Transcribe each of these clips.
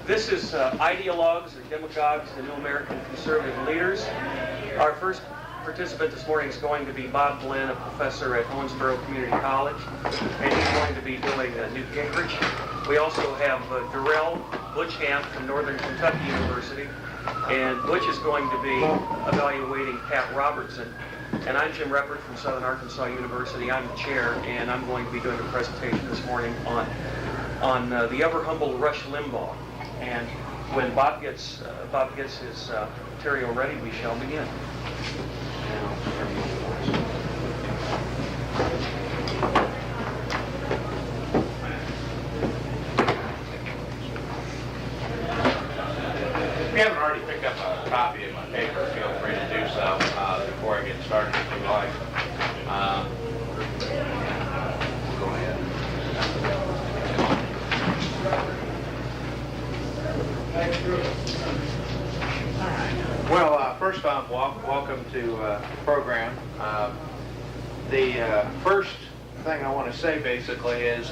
This is Ideologues, or Demagogues, the New American Conservative Leaders. Our first participant this morning is going to be Bob Glenn, a professor at Owensboro Community College, and he's going to be doing Newt Gingrich. We also have Darrell Butch Hamm from Northern Kentucky University, and Butch is going to be evaluating Pat Robertson. And I'm Jim Reppert from Southern Arkansas University. I'm the chair, and I'm going to be doing a presentation this morning on the ever humble Rush Limbaugh. And when Bob gets his material ready, we shall begin. If you haven't already picked up a copy of my paper, feel free to do so before I get started if you like. Go ahead. Well, first off, welcome to the program. The first thing I want to say basically is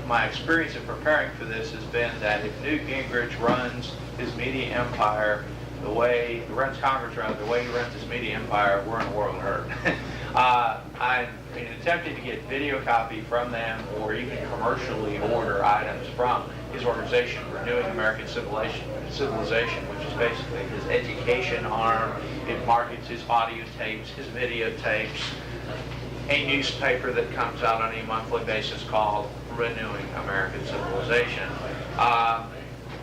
my experience in preparing for this has been that if Newt Gingrich runs his media empire the way he runs Congress, the way he runs his media empire, we're in a world of hurt. I'm attempting to get video copy from them or even commercially order items from his organization, Renewing American Civilization, which is basically his education arm. It markets his audio tapes, his video tapes, a newspaper that comes out on a monthly basis called Renewing American Civilization.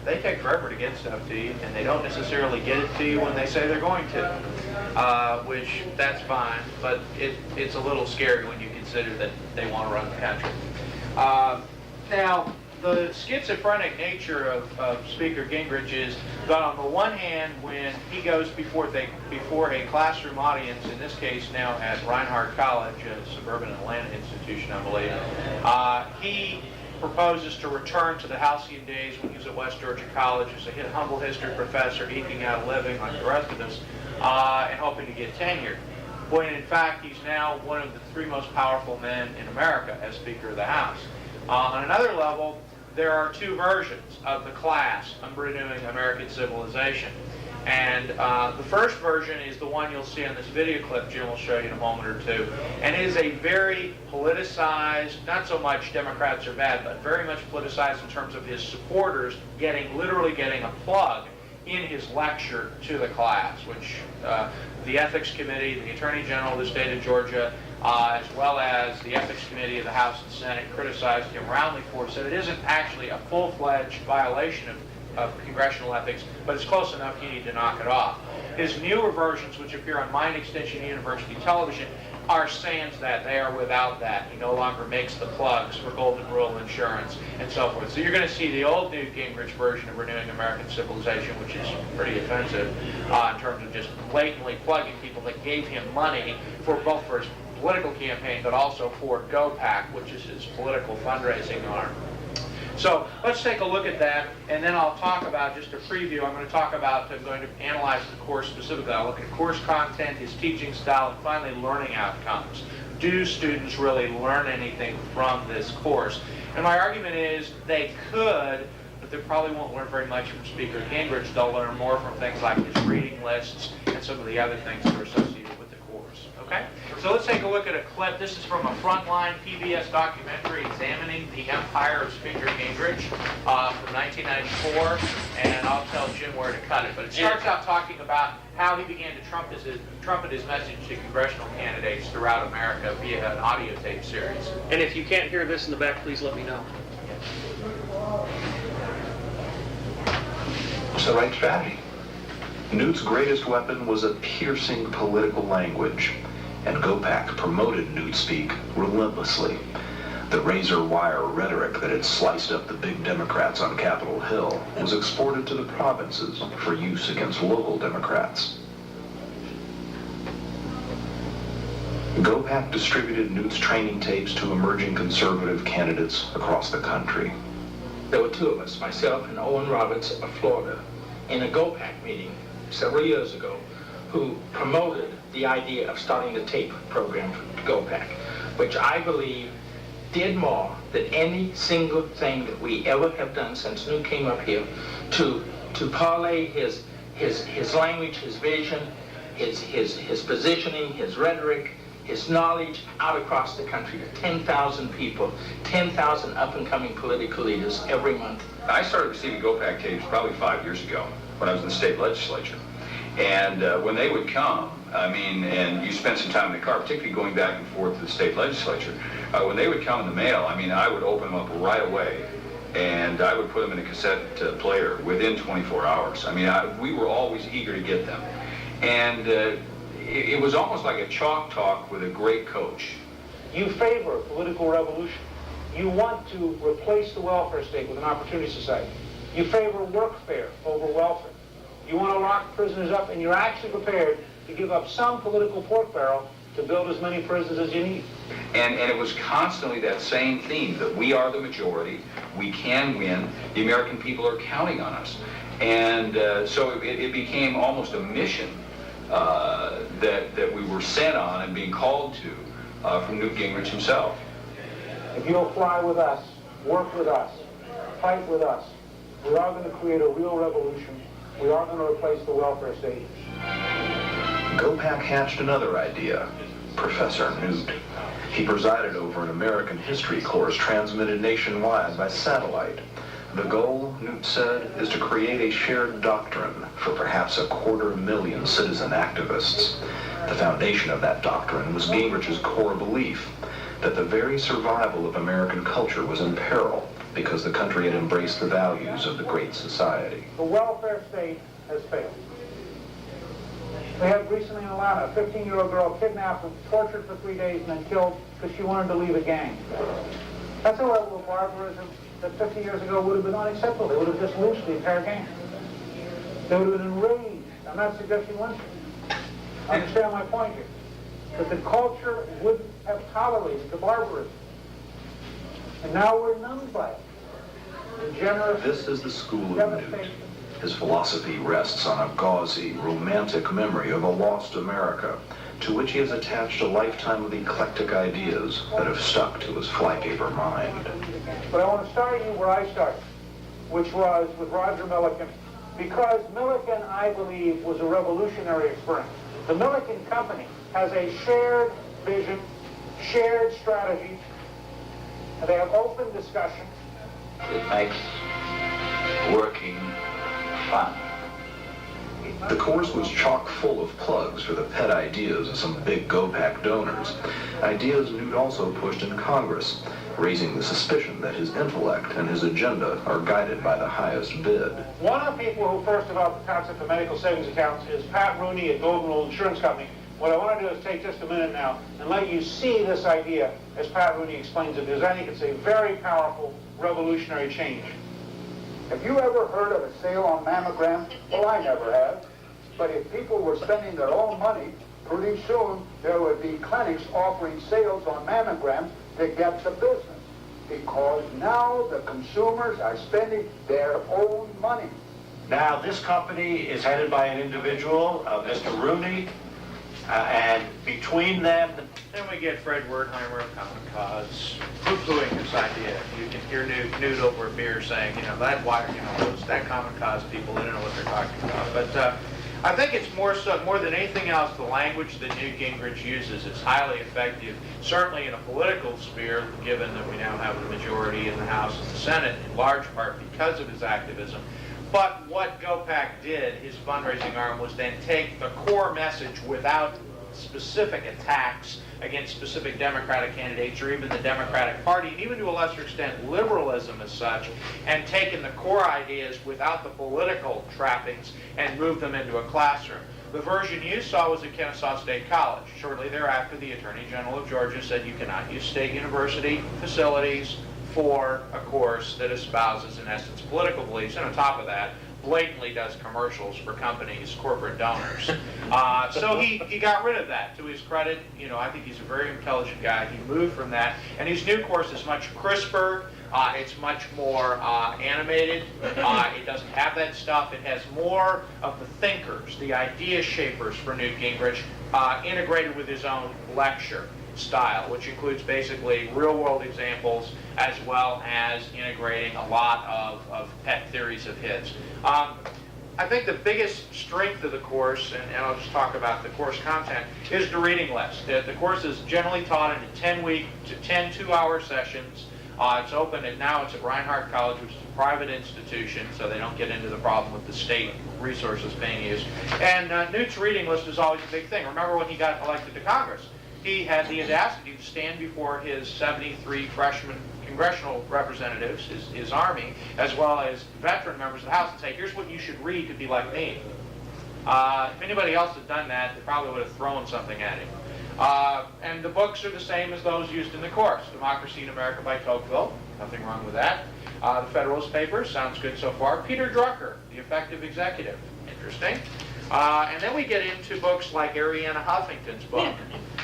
They take forever to get stuff to you, and they don't necessarily get it to you when they say they're going to, which that's fine, but it's a little scary when you consider that they want to run the country. Now, the schizophrenic nature of Speaker Gingrich is that on the one hand, when he goes before a classroom audience, in this case now at Reinhardt College, a suburban Atlanta institution, I believe, he proposes to return to the halcyon days when he was at West Georgia College as a humble history professor, eking out a living like the rest of us, and hoping to get tenured. When in fact he's now one of the three most powerful men in America as Speaker of the House. On another level, there are two versions of the class of Renewing American Civilization. And the first version is the one you'll see on this video clip Jim will show you in a moment or two. And it is a very politicized, not so much Democrats are bad, but very much politicized in terms of his supporters literally getting a plug in his lecture to the class, which the Ethics Committee, the Attorney General of the state of Georgia, as well as the Ethics Committee of the House and Senate criticized him roundly for, said it isn't actually a full-fledged violation of congressional ethics, but it's close enough you need to knock it off. His newer versions, which appear on Mind Extension University television, are sans that. They are without that. He no longer makes the plugs for Golden Rule Insurance and so forth. So you're going to see the old Newt Gingrich version of Renewing American Civilization, which is pretty offensive in terms of just blatantly plugging people that gave him money for both for his political campaign, but also for GoPac, which is his political fundraising arm. So let's take a look at that, and then I'll talk about, just a preview, I'm going to analyze the course specifically. I'll look at course content, his teaching style, and finally learning outcomes. Do students really learn anything from this course? And my argument is they could, but they probably won't learn very much from Speaker Gingrich. They'll learn more from things like his reading lists and some of the other things that are associated with the course. Okay? So let's take a look at a clip. This is from a Frontline PBS documentary examining the empire of Speaker Gingrich from 1994, and I'll tell Jim where to cut it. But it starts out talking about how he began to trumpet his message to congressional candidates throughout America via an audio tape series. And if you can't hear this in the back, please let me know. It's the right strategy. Newt's greatest weapon was a piercing political language, and GoPac promoted Newt-speak relentlessly. The razor-wire rhetoric that had sliced up the big Democrats on Capitol Hill was exported to the provinces for use against local Democrats. GoPac distributed Newt's training tapes to emerging conservative candidates across the country. There were two of us, myself and Owen Roberts of Florida, in a GoPac meeting several years ago, who promoted the idea of starting the tape program for GoPac, which I believe did more that any single thing that we ever have done since Newt came up here to parlay his language, his vision, his positioning, his rhetoric, his knowledge out across the country to 10,000 people, 10,000 up-and-coming political leaders every month. I started receiving GOPAC tapes probably 5 years ago when I was in the state legislature. And when they would come, I mean, and you spent some time in the car, particularly going back and forth to the state legislature, when they would come in the mail, I mean, I would open them up right away, and I would put them in a cassette player within 24 hours. I mean, we were always eager to get them. And it was almost like a chalk talk with a great coach. You favor political revolution. You want to replace the welfare state with an opportunity society. You favor workfare over welfare. You want to lock prisoners up, and you're actually prepared to give up some political pork barrel to build as many prisons as you need. And it was constantly that same theme, that we are the majority, we can win, the American people are counting on us. And so it became almost a mission that we were sent on and being called to from Newt Gingrich himself. If you'll fly with us, work with us, fight with us, we are going to create a real revolution. We are going to replace the welfare state. GOPAC hatched another idea, Professor Newt. He presided over an American history course transmitted nationwide by satellite. The goal, Newt said, is to create a shared doctrine for perhaps 250,000 citizen activists. The foundation of that doctrine was Gingrich's core belief that the very survival of American culture was in peril because the country had embraced the values of the Great Society. The welfare state has failed. We had recently in Atlanta a 15-year-old girl kidnapped and tortured for 3 days and then killed because she wanted to leave a gang. That's a level of barbarism that 50 years ago would have been unacceptable. They would have just loosed the entire gang. They would have been enraged. I'm not suggesting one thing. Understand my point here. That the culture wouldn't have tolerated the barbarism. And now we're numbed by it. The generous This is the school of Newt. devastation. His philosophy rests on a gauzy, romantic memory of a lost America, to which he has attached a lifetime of eclectic ideas that have stuck to his flypaper mind. But I want to start you where I started, which was with Roger Millikan, because Millikan, I believe, was a revolutionary experiment. The Millikan Company has a shared vision, shared strategy, and they have open discussion. It makes working fun. The course was chock full of plugs for the pet ideas of some big GOPAC donors, ideas Newt also pushed in Congress, raising the suspicion that his intellect and his agenda are guided by the highest bid. One of the people who first developed the concept of medical savings accounts is Pat Rooney at Golden Rule Insurance Company. What I want to do is take just a minute now and let you see this idea as Pat Rooney explains it, because I think it's a very powerful revolutionary change. Have you ever heard of a sale on mammograms? Well, I never have. But if people were spending their own money, pretty soon there would be clinics offering sales on mammograms to get the business. Because now the consumers are spending their own money. Now, this company is headed by an individual, Mr. Rooney, and between them... Then we get Fred Wertheimer of Common Cause poo-pooing this idea. You can hear Newt over a beer saying, that Common Cause people, they don't know what they're talking about. But I think it's more than anything else, the language that Newt Gingrich uses is highly effective, certainly in a political sphere, given that we now have the majority in the House and the Senate, in large part because of his activism. But what GOPAC did, his fundraising arm, was then take the core message without specific attacks against specific Democratic candidates or even the Democratic Party, and even to a lesser extent liberalism as such, and taken the core ideas without the political trappings and moved them into a classroom. The version you saw was at Kennesaw State College. Shortly thereafter, the Attorney General of Georgia said you cannot use state university facilities for a course that espouses, in essence, political beliefs, and on top of that, blatantly does commercials for companies, corporate donors. So he got rid of that. To his credit, I think he's a very intelligent guy. He moved from that, and his new course is much crisper. It's much more animated. It doesn't have that stuff. It has more of the thinkers, the idea shapers for Newt Gingrich, integrated with his own lecture. style, which includes basically real-world examples as well as integrating a lot of pet theories of his. I think the biggest strength of the course, and I'll just talk about the course content, is the reading list. The course is generally taught in 10 two-hour sessions. It's open, and now it's at Reinhardt College, which is a private institution, so they don't get into the problem with the state resources being used. And Newt's reading list is always a big thing. Remember when he got elected to Congress? He had the audacity to stand before his 73 freshman congressional representatives, his army, as well as veteran members of the House, and say, here's what you should read to be like me. If anybody else had done that, they probably would have thrown something at him. And the books are the same as those used in the course. Democracy in America by Tocqueville, nothing wrong with that. The Federalist Papers, sounds good so far. Peter Drucker, The Effective Executive, interesting. And then we get into books like Arianna Huffington's book.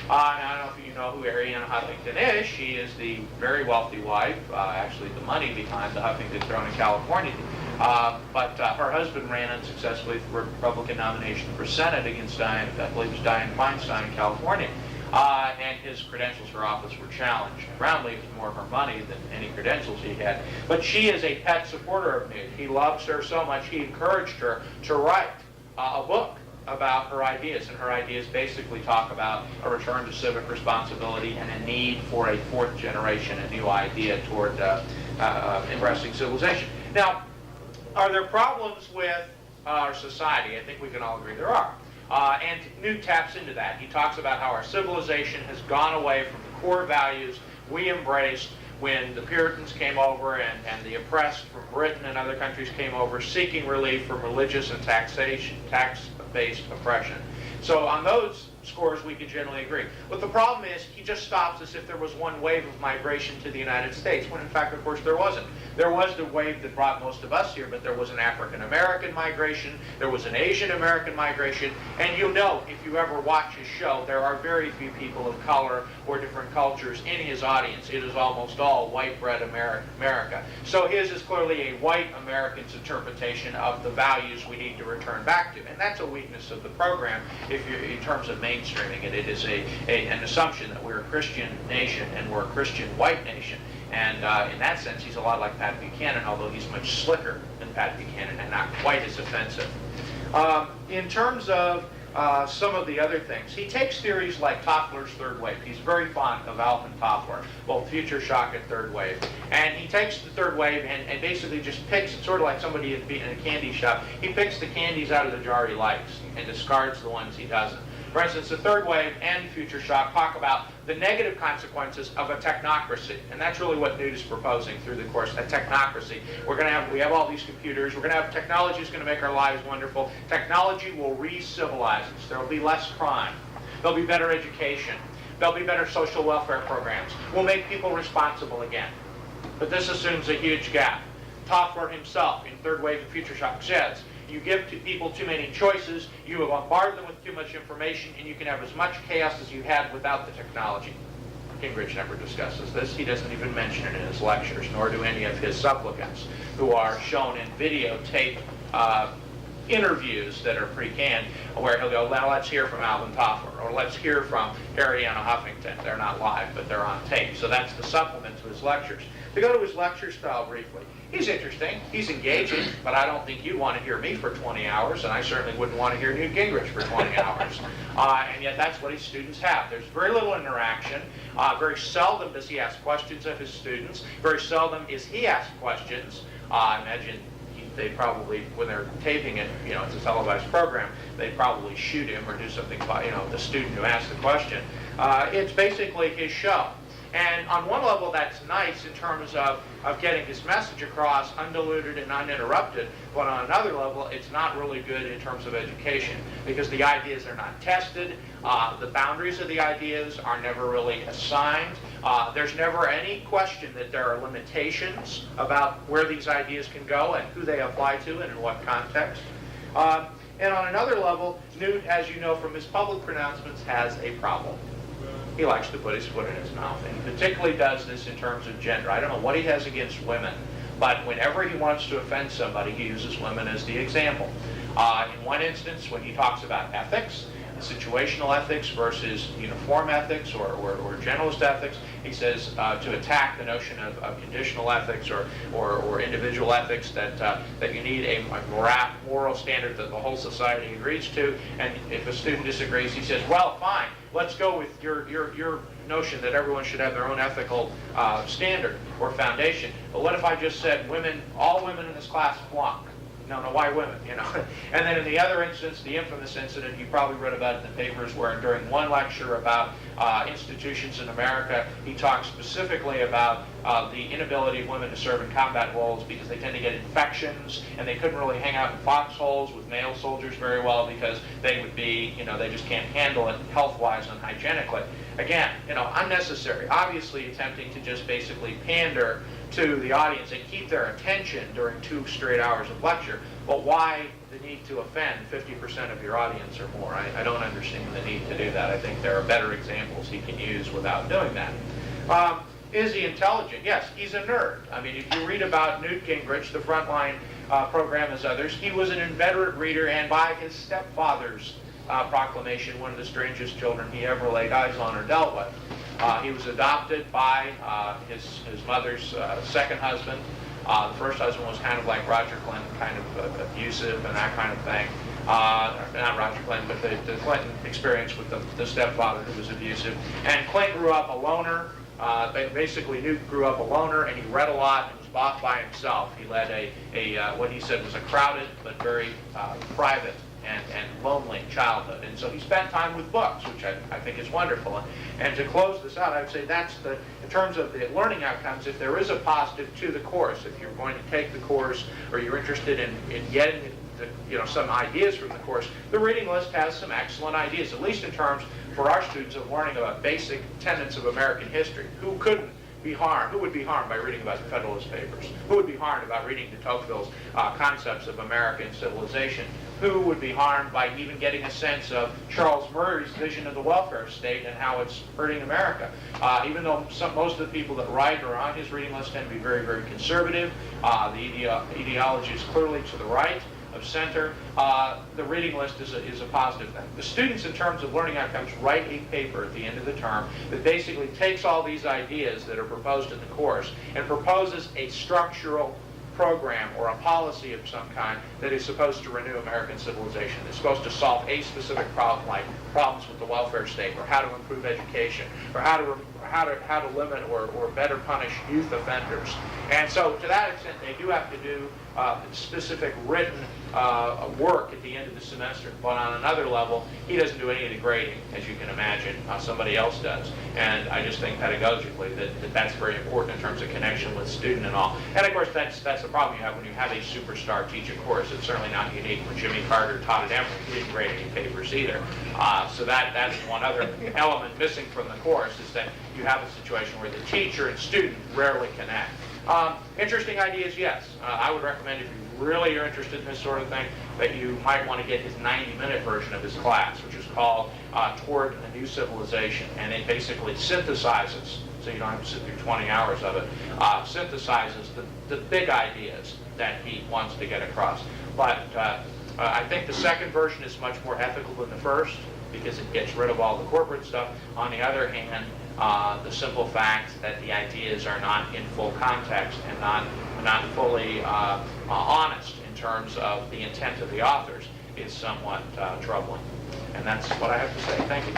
I don't know if you know who Arianna Huffington is. She is the very wealthy wife, actually the money behind the Huffington throne in California. But her husband ran unsuccessfully for the Republican nomination for Senate against Dianne Feinstein in California. And his credentials for office were challenged. Roundly, it was more her money than any credentials he had. But she is a pet supporter of Newt. He loves her so much, he encouraged her to write a book about her ideas, and her ideas basically talk about a return to civic responsibility and a need for a fourth generation, a new idea toward embracing civilization. Now, are there problems with our society? I think we can all agree there are. And Newt taps into that. He talks about how our civilization has gone away from the core values we embraced when the Puritans came over and the oppressed from Britain and other countries came over seeking relief from religious and tax-based oppression. So on those scores, we can generally agree. But the problem is, he just stops as if there was one wave of migration to the United States, when in fact, of course, there wasn't. There was the wave that brought most of us here, but there was an African-American migration, there was an Asian-American migration, and you know, if you ever watch his show, there are very few people of color or different cultures in his audience. It is almost all white-bread America. So his is clearly a white American's interpretation of the values we need to return back to, and that's a weakness of the program if you're in terms of mainstreaming it. It is an assumption that we're a Christian nation and we're a Christian white nation. And in that sense, he's a lot like Pat Buchanan, although he's much slicker than Pat Buchanan and not quite as offensive. In terms of some of the other things, he takes theories like Toffler's third wave. He's very fond of Alvin Toffler, both future shock and third wave. And he takes the third wave and basically just picks, sort of like somebody in a candy shop, he picks the candies out of the jar he likes and discards the ones he doesn't. For instance, the third wave and future shock talk about the negative consequences of a technocracy, and that's really what Newt is proposing through the course, a technocracy. We have all these computers, we're going to have technology that's going to make our lives wonderful. Technology will re-civilize us. There will be less crime. There'll be better education. There'll be better social welfare programs. We'll make people responsible again. But this assumes a huge gap. Toffler himself, in third wave and future shock, says, you give people too many choices, you bombard them with too much information, and you can have as much chaos as you had without the technology. Gingrich never discusses this. He doesn't even mention it in his lectures, nor do any of his supplicants, who are shown in videotape interviews that are pre-canned, where he'll go, now let's hear from Alvin Toffler, or let's hear from Arianna Huffington. They're not live, but they're on tape. So that's the supplement to his lectures. To go to his lecture style briefly, he's interesting, he's engaging, but I don't think you'd want to hear me for 20 hours, and I certainly wouldn't want to hear Newt Gingrich for 20 hours. And yet that's what his students have. There's very little interaction. Very seldom does he ask questions of his students. Very seldom is he asked questions. I imagine they probably, when they're taping it, it's a televised program, they probably shoot him or do something by, the student who asked the question. It's basically his show. And on one level, that's nice in terms of getting his message across undiluted and uninterrupted, but on another level, it's not really good in terms of education, because the ideas are not tested, the boundaries of the ideas are never really assigned, there's never any question that there are limitations about where these ideas can go and who they apply to and in what context. And on another level, Newt, as you know from his public pronouncements, has a problem. He likes to put his foot in his mouth, and he particularly does this in terms of gender. I don't know what he has against women, but whenever he wants to offend somebody, he uses women as the example. In one instance, when he talks about ethics, situational ethics versus uniform ethics or generalist ethics. He says to attack the notion of conditional ethics or individual ethics, that you need a moral standard that the whole society agrees to. And if a student disagrees, he says, well, fine, let's go with your notion that everyone should have their own ethical standard or foundation. But what if I just said all women in this class flunk? No, why women, And then in the other instance, the infamous incident, you probably read about it in the papers, where during one lecture about institutions in America, he talked specifically about the inability of women to serve in combat roles because they tend to get infections, and they couldn't really hang out in foxholes with male soldiers very well because they would be, they just can't handle it health-wise and hygienically. Again, unnecessary, obviously attempting to just basically pander to the audience and keep their attention during 2 straight hours of lecture. But why the need to offend 50% of your audience or more? I don't understand the need to do that. I think there are better examples he can use without doing that. Is he intelligent? Yes, he's a nerd. I mean, if you read about Newt Gingrich, the Frontline program as others, he was an inveterate reader, and by his stepfather's proclamation, one of the strangest children he ever laid eyes on or dealt with. He was adopted by his mother's second husband. The first husband was kind of like Roger Clinton, kind of abusive and that kind of thing. Not Roger Clinton, but the Clinton experience with the stepfather who was abusive. And Clinton grew up a loner. Basically, Newt grew up a loner, and he read a lot and was off by himself. He led what he said was a crowded but very private and lonely childhood. And so he spent time with books, which I think is wonderful. And to close this out, I would say that's in terms of the learning outcomes, if there is a positive to the course, if you're going to take the course or you're interested in getting some ideas from the course, the reading list has some excellent ideas, at least in terms for our students of learning about basic tenets of American history. Who would be harmed by reading about the Federalist Papers? Who would be harmed about reading de Tocqueville's concepts of American civilization? Who would be harmed by even getting a sense of Charles Murray's vision of the welfare state and how it's hurting America? Even though most of the people that write or are on his reading list tend to be very, very conservative, the ideology is clearly to the right of center, the reading list is a positive thing. The students, in terms of learning outcomes, write a paper at the end of the term that basically takes all these ideas that are proposed in the course and proposes a structural program or a policy of some kind that is supposed to renew American civilization. It's supposed to solve a specific problem, like problems with the welfare state, or how to improve education, or how to limit or better punish youth offenders. And so, to that extent, they do have to do specific written work at the end of the semester. But on another level, he doesn't do any of the grading, as you can imagine. Somebody else does. And I just think pedagogically that's very important in terms of connection with student and all. And of course, that's the problem you have when you have a superstar teaching course. It's certainly not unique when Jimmy Carter taught at Emory. He didn't grade any papers either. So that's one other element missing from the course, is that you have a situation where the teacher and student rarely connect. Interesting ideas, yes. I would recommend, if you really are interested in this sort of thing, that you might want to get his 90-minute version of his class, which is called Toward a New Civilization. And it basically synthesizes, so you don't have to sit through 20 hours of it, synthesizes the big ideas that he wants to get across. But I think the second version is much more ethical than the first, because it gets rid of all the corporate stuff. On the other hand, the simple fact that the ideas are not in full context and not fully honest in terms of the intent of the authors is somewhat troubling. And that's what I have to say. Thank you.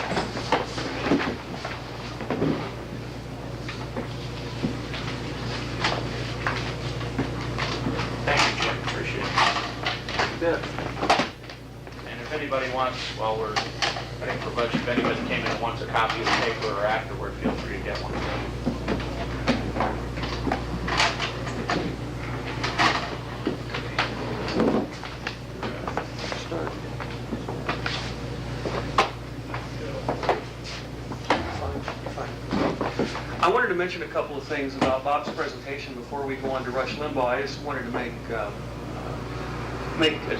Thank you, Jim. Appreciate it. And if anybody wants, while we're heading for Butch, if anybody came in and wants a copy of the paper or afterward, feel free to get one. I wanted to mention a couple of things about Bob's presentation before we go on to Rush Limbaugh. I just wanted to make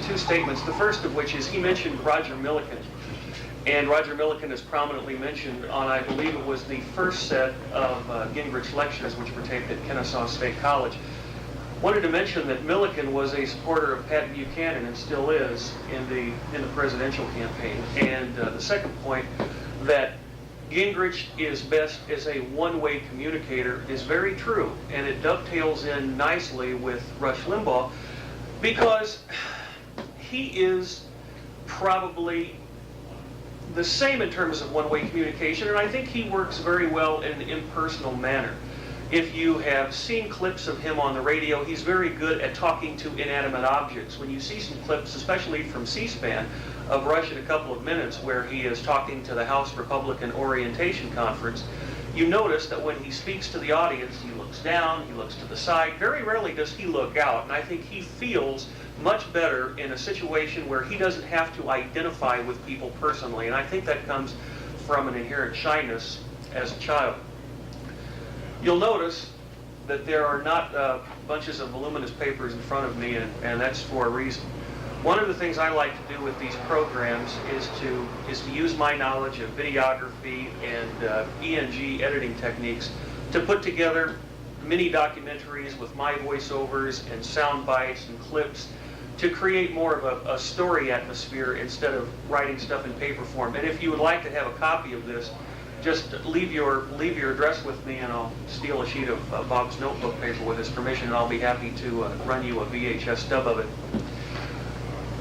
two statements. The first of which is he mentioned Roger Millikan. And Roger Millikan is prominently mentioned on, I believe it was the first set of Gingrich lectures, which were taped at Kennesaw State College. Wanted to mention that Milliken was a supporter of Pat Buchanan and still is in the presidential campaign. And the second point, that Gingrich is best as a one-way communicator, is very true, and it dovetails in nicely with Rush Limbaugh, because he is probably the same in terms of one-way communication, and I think he works very well in an impersonal manner. If you have seen clips of him on the radio, he's very good at talking to inanimate objects. When you see some clips, especially from C-SPAN, of Rush in a couple of minutes where he is talking to the House Republican Orientation Conference, you notice that when he speaks to the audience, he looks down, he looks to the side. Very rarely does he look out, and I think he feels much better in a situation where he doesn't have to identify with people personally, and I think that comes from an inherent shyness as a child. You'll notice that there are not bunches of voluminous papers in front of me, and that's for a reason. One of the things I like to do with these programs is to use my knowledge of videography and ENG editing techniques to put together mini documentaries with my voiceovers and sound bites and clips to create more of a story atmosphere instead of writing stuff in paper form. And if you would like to have a copy of this, just leave your address with me, and I'll steal a sheet of Bob's notebook paper with his permission, and I'll be happy to run you a VHS stub of it.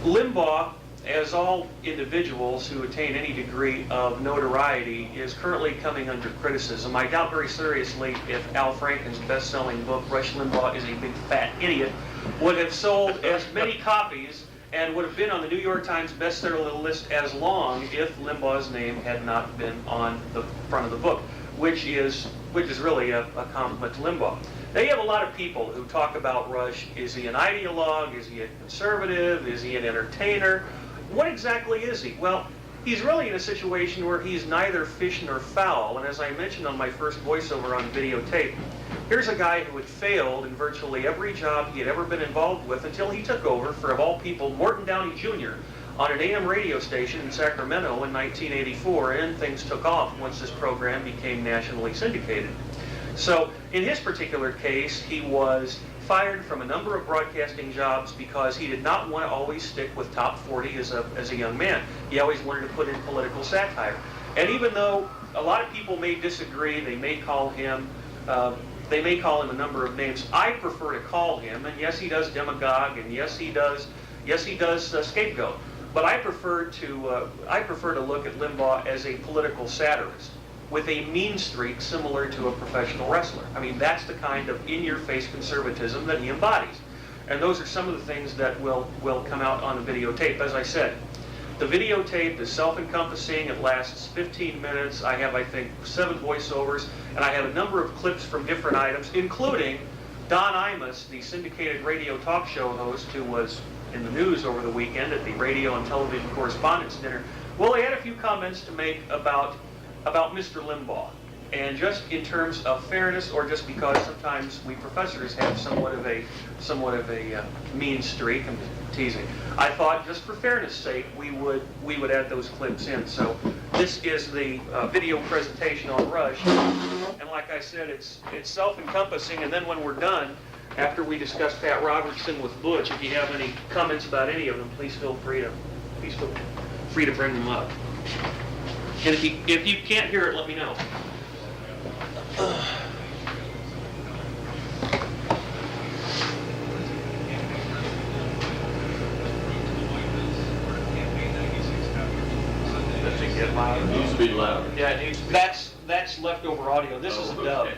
Limbaugh, as all individuals who attain any degree of notoriety, is currently coming under criticism. I doubt very seriously if Al Franken's best-selling book, Rush Limbaugh is a Big Fat Idiot, would have sold as many copies and would have been on the New York Times bestseller list as long if Limbaugh's name had not been on the front of the book, which is really a compliment to Limbaugh. Now, you have a lot of people who talk about Rush. Is he an ideologue? Is he a conservative? Is he an entertainer? What exactly is he? Well, he's really in a situation where he's neither fish nor fowl, and as I mentioned on my first voiceover on videotape, here's a guy who had failed in virtually every job he had ever been involved with until he took over for, of all people, Morton Downey Jr. on an AM radio station in Sacramento in 1984, and things took off once this program became nationally syndicated. So in his particular case, he was fired from a number of broadcasting jobs because he did not want to always stick with top 40 as a young man. He always wanted to put in political satire. And even though a lot of people may disagree, they may call him a number of names, I prefer to call him, and yes, he does demagogue, and yes, he does scapegoat. But I prefer to look at Limbaugh as a political satirist with a mean streak similar to a professional wrestler. I mean, that's the kind of in-your-face conservatism that he embodies. And those are some of the things that will come out on the videotape. As I said, the videotape is self-encompassing. It lasts 15 minutes. I have, I think, 7 voiceovers, and I have a number of clips from different items, including Don Imus, the syndicated radio talk show host who was in the news over the weekend at the Radio and Television Correspondents' Dinner. Well, he had a few comments to make about Mr. Limbaugh. And just in terms of fairness, or just because sometimes we professors have somewhat of a mean streak, I'm teasing, I thought just for fairness' sake we would add those clips in. So this is the video presentation on Rush, and like I said, it's self-encompassing. And then when we're done, after we discuss Pat Robertson with Butch, if you have any comments about any of them, please feel free to bring them up. And if you can't hear it, let me know. Does it get louder? It needs to be louder. Yeah, it needs to be. That's leftover audio. This is a dub.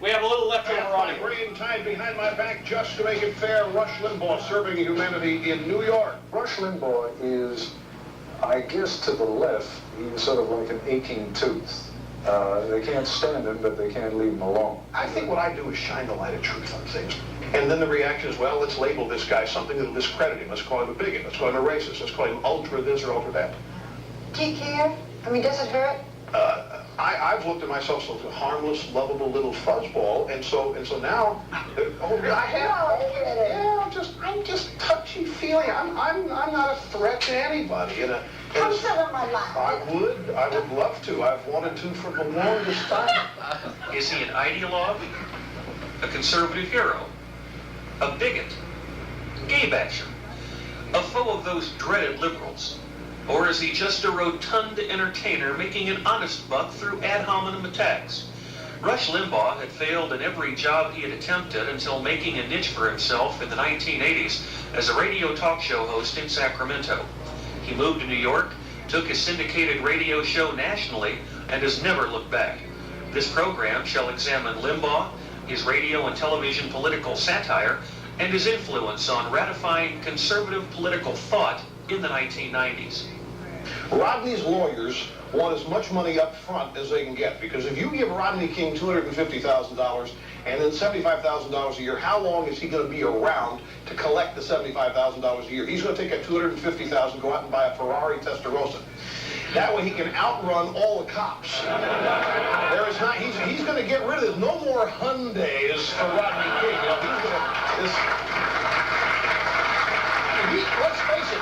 We have a little leftover audio. Brain tied behind my back just to make it fair. Rush Limbaugh serving humanity in New York. Rush Limbaugh is, I guess, to the left, he's sort of like an aching tooth. They can't stand him, but they can't leave him alone. I think what I do is shine the light of truth on things. And then the reaction is, well, let's label this guy something that'll discredit him. Let's call him a bigot. Let's call him a racist. Let's call him ultra this or ultra that. Do you care? I mean, does it hurt? I've looked at myself as a harmless, lovable little fuzzball, and so now, I'm just touchy-feely. I'm not a threat to anybody. Come sit in my lap. I would love to. I've wanted to for the longest time. Is he an ideologue? a conservative hero, a bigot, gay basher, a foe of those dreaded liberals? Or is he just a rotund entertainer making an honest buck through ad hominem attacks? Rush Limbaugh had failed in every job he had attempted until making a niche for himself in the 1980s as a radio talk show host in Sacramento. He moved to New York, took his syndicated radio show nationally, and has never looked back. This program shall examine Limbaugh, his radio and television political satire, and his influence on ratifying conservative political thought in the 1990s. Rodney's lawyers want as much money up front as they can get, because if you give Rodney King $250,000 and then $75,000 a year, how long is he going to be around to collect the $75,000 a year? He's going to take that $250,000, go out and buy a Ferrari Testarossa. That way he can outrun all the cops. There is not. He's going to get rid of this. No more Hyundais for Rodney King. You know, he's going to. Let's face it.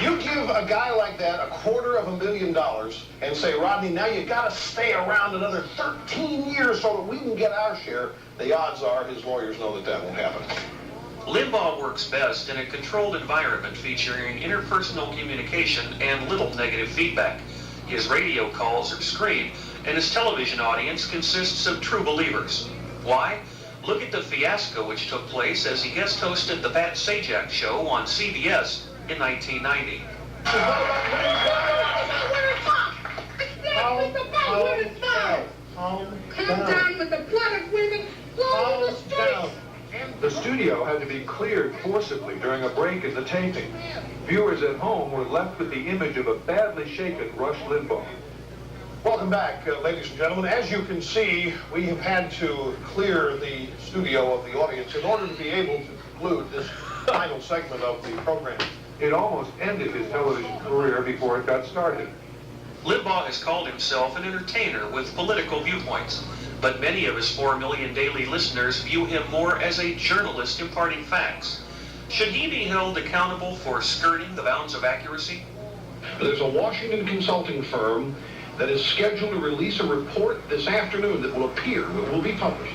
You give a guy like that $250,000 and say, Rodney, now you got to stay around another 13 years so that we can get our share. The odds are his lawyers know that won't happen. Limbaugh works best in a controlled environment featuring interpersonal communication and little negative feedback. His radio calls are screened, and his television audience consists of true believers. Why? Look at the fiasco which took place as he guest hosted the Pat Sajak Show on CBS in 1990. Come down with the blood of women flowing in the streets. The studio had to be cleared forcibly during a break in the taping. Viewers at home were left with the image of a badly shaken Rush Limbaugh. Welcome back, ladies and gentlemen. As you can see, we have had to clear the studio of the audience in order to be able to conclude this final segment of the program. It almost ended his television career before it got started. Limbaugh has called himself an entertainer with political viewpoints, but many of his 4 million daily listeners view him more as a journalist imparting facts. Should he be held accountable for skirting the bounds of accuracy? There's a Washington consulting firm that is scheduled to release a report this afternoon that will be published,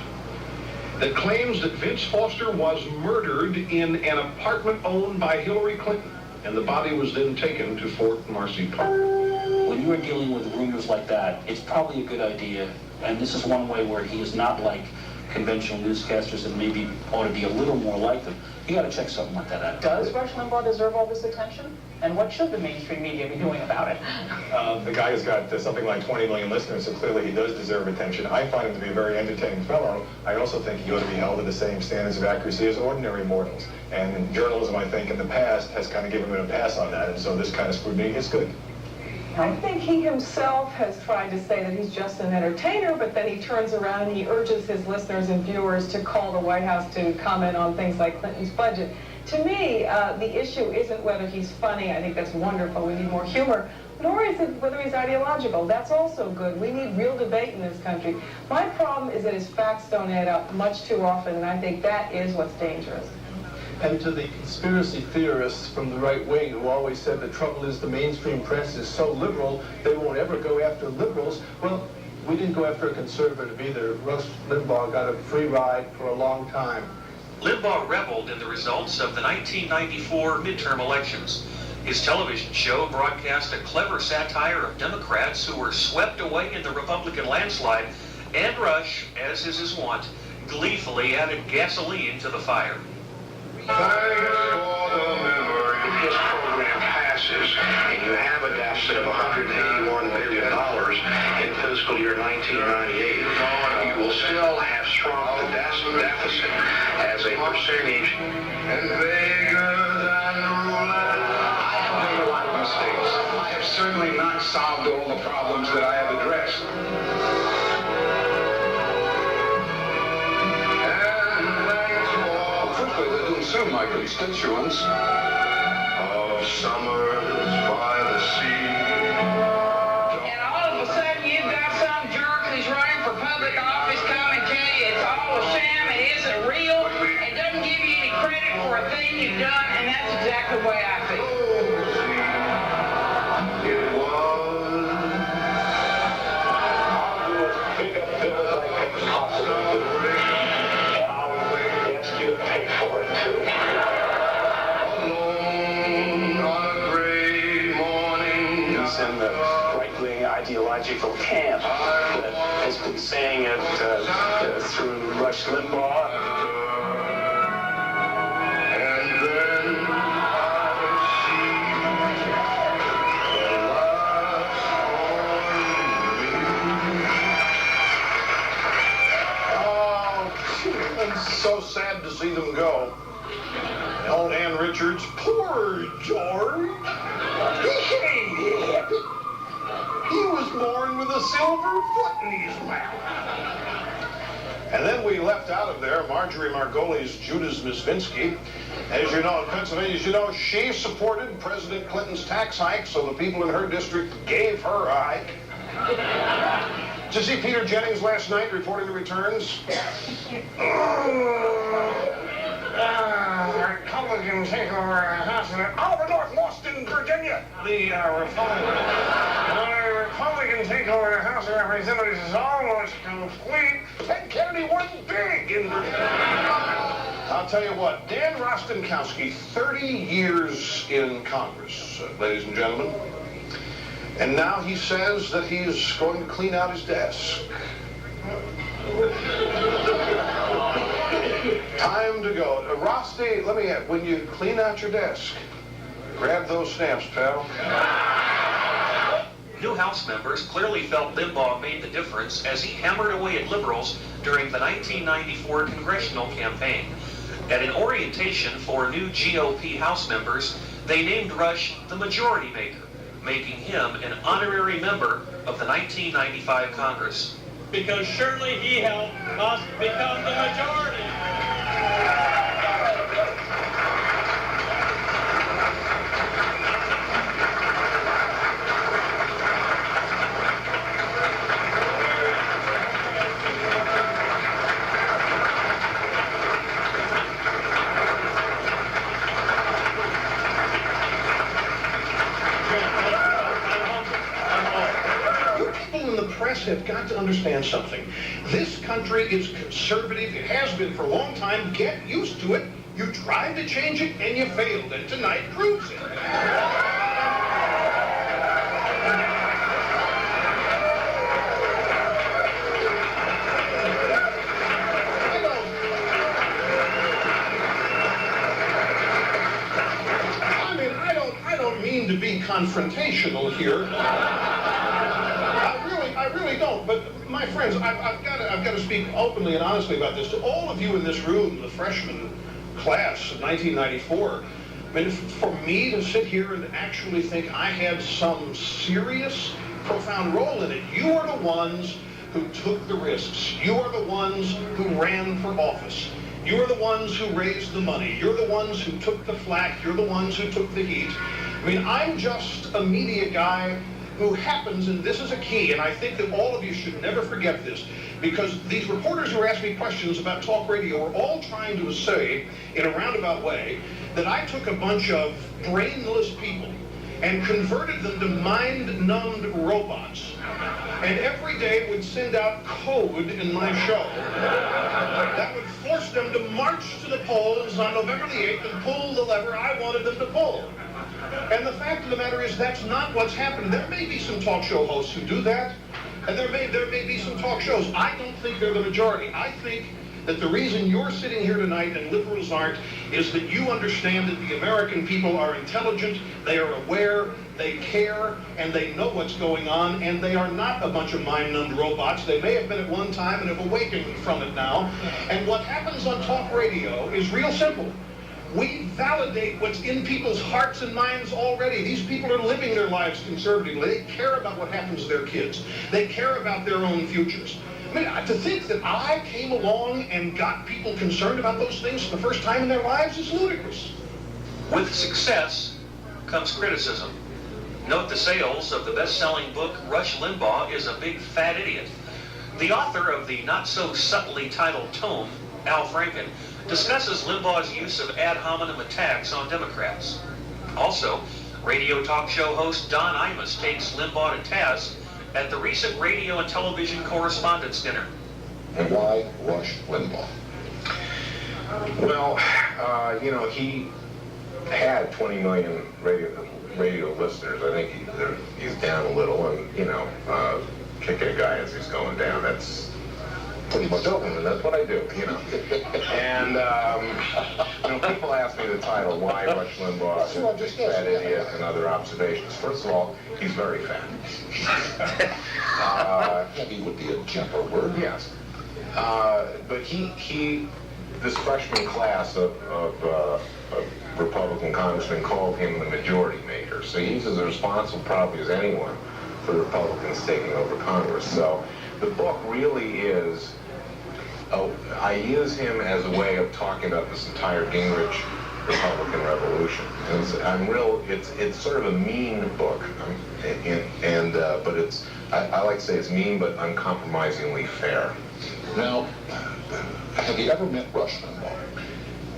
that claims that Vince Foster was murdered in an apartment owned by Hillary Clinton, and the body was then taken to Fort Marcy Park. When you are dealing with rumors like that, it's probably a good idea, and this is one way where he is not like conventional newscasters and maybe ought to be a little more like them. You got to check something like that out. Does Rush Limbaugh deserve all this attention? And what should the mainstream media be doing about it? The guy has got something like 20 million listeners, so clearly he does deserve attention. I find him to be a very entertaining fellow. I also think he ought to be held to the same standards of accuracy as ordinary mortals. And journalism, I think, in the past has kind of given him a pass on that, and so this kind of scrutiny is good. I think he himself has tried to say that he's just an entertainer, but then he turns around and he urges his listeners and viewers to call the White House to comment on things like Clinton's budget. To me, the issue isn't whether he's funny. I think that's wonderful. We need more humor. Nor is it whether he's ideological. That's also good. We need real debate in this country. My problem is that his facts don't add up much too often, and I think that is what's dangerous. And to the conspiracy theorists from the right wing who always said the trouble is the mainstream press is so liberal, they won't ever go after liberals. Well, we didn't go after a conservative either. Rush Limbaugh got a free ride for a long time. Limbaugh reveled in the results of the 1994 midterm elections. His television show broadcast a clever satire of Democrats who were swept away in the Republican landslide, and Rush, as is his wont, gleefully added gasoline to the fire. If this program passes and you have a deficit of $181 billion in fiscal year 1998, you will still have shrunk the deficit as a percentage. I have made a lot of mistakes. I have certainly not solved all the problems that I have addressed. They didn't sue my constituents. Of summers by the sea. And all of a sudden you've got some jerk who's running for public office come and tell you it's all a sham, it isn't real, and doesn't give you any credit for a thing you've done, and that's exactly the way I feel. It was. I'll pick up Bill like it's possible. ideological camp that has been saying it through Rush Limbaugh. So sad to see them go. Old Ann Richards, poor George. He ain't happy. He was born with a silver foot in his mouth. And then we left out of there Marjorie Margoli's Judas Misvinsky. As you know, in Pennsylvania, as you know, she supported President Clinton's tax hike, so the people in her district gave her a hike. Did you see Peter Jennings last night reporting the returns? Republicans take over a house in Oliver North lost in Virginia. The Republican takeover of the House of Representatives is almost complete. Ted Kennedy won big in Virginia. I'll tell you what, Dan Rostenkowski, 30 years in Congress, ladies and gentlemen. And now he says that he's going to clean out his desk. Time to go. Rosti, let me have, when you clean out your desk, grab those stamps, pal. New House members clearly felt Limbaugh made the difference as he hammered away at liberals during the 1994 congressional campaign. At an orientation for new GOP House members, they named Rush the Majority Maker, making him an honorary member of the 1995 Congress. Because surely he helped us become the majority. Have got to understand something. This country is conservative. It has been for a long time. Get used to it. You tried to change it and you failed. And tonight proves it. I don't mean to be confrontational here. I really don't, but my friends, I've got to speak openly and honestly about this. To all of you in this room, the freshman class of 1994, I mean, for me to sit here and actually think I had some serious, profound role in it, you are the ones who took the risks. You are the ones who ran for office. You are the ones who raised the money. You're the ones who took the flack. You're the ones who took the heat. I mean, I'm just a media guy who happens, and this is a key, and I think that all of you should never forget this, because these reporters who are asking me questions about talk radio are all trying to say, in a roundabout way, that I took a bunch of brainless people and converted them to mind-numbed robots, and every day would send out code in my show that would force them to march to the polls on November the 8th and pull the lever I wanted them to pull. And the fact of the matter is that's not what's happened. There may be some talk show hosts who do that, and there may be some talk shows. I don't think they're the majority. I think that the reason you're sitting here tonight and liberals aren't is that you understand that the American people are intelligent, they are aware, they care, and they know what's going on, and they are not a bunch of mind-numbed robots. They may have been at one time and have awakened from it now. And what happens on talk radio is real simple. We validate what's in people's hearts and minds already. These people are living their lives conservatively. They care about what happens to their kids. They care about their own futures. I mean, to think that I came along and got people concerned about those things for the first time in their lives is ludicrous. With success comes criticism. Note the sales of the best-selling book, Rush Limbaugh is a Big Fat Idiot. The author of the not-so-subtly titled tome, Al Franken, discusses Limbaugh's use of ad hominem attacks on Democrats. Also, radio talk show host Don Imus takes Limbaugh to task at the recent radio and television correspondents' dinner. And why Rush Limbaugh? Well, you know, he had 20 million radio listeners. I think he's down a little, and kicking a guy as he's going down, that's pretty much open, and that's what I do, And, people ask me the title, why Rush Limbaugh is a fat idiot, and other observations. First of all, he's very fat. Heavy would be a gentler word. Yes. But this freshman class of Republican congressmen called him the majority maker. So he's as responsible probably as anyone for the Republicans taking over Congress. So the book really is, I use him as a way of talking about this entire Gingrich Republican revolution. It's sort of a mean book, but I like to say it's mean but uncompromisingly fair. Now, have you ever met Rush Limbaugh?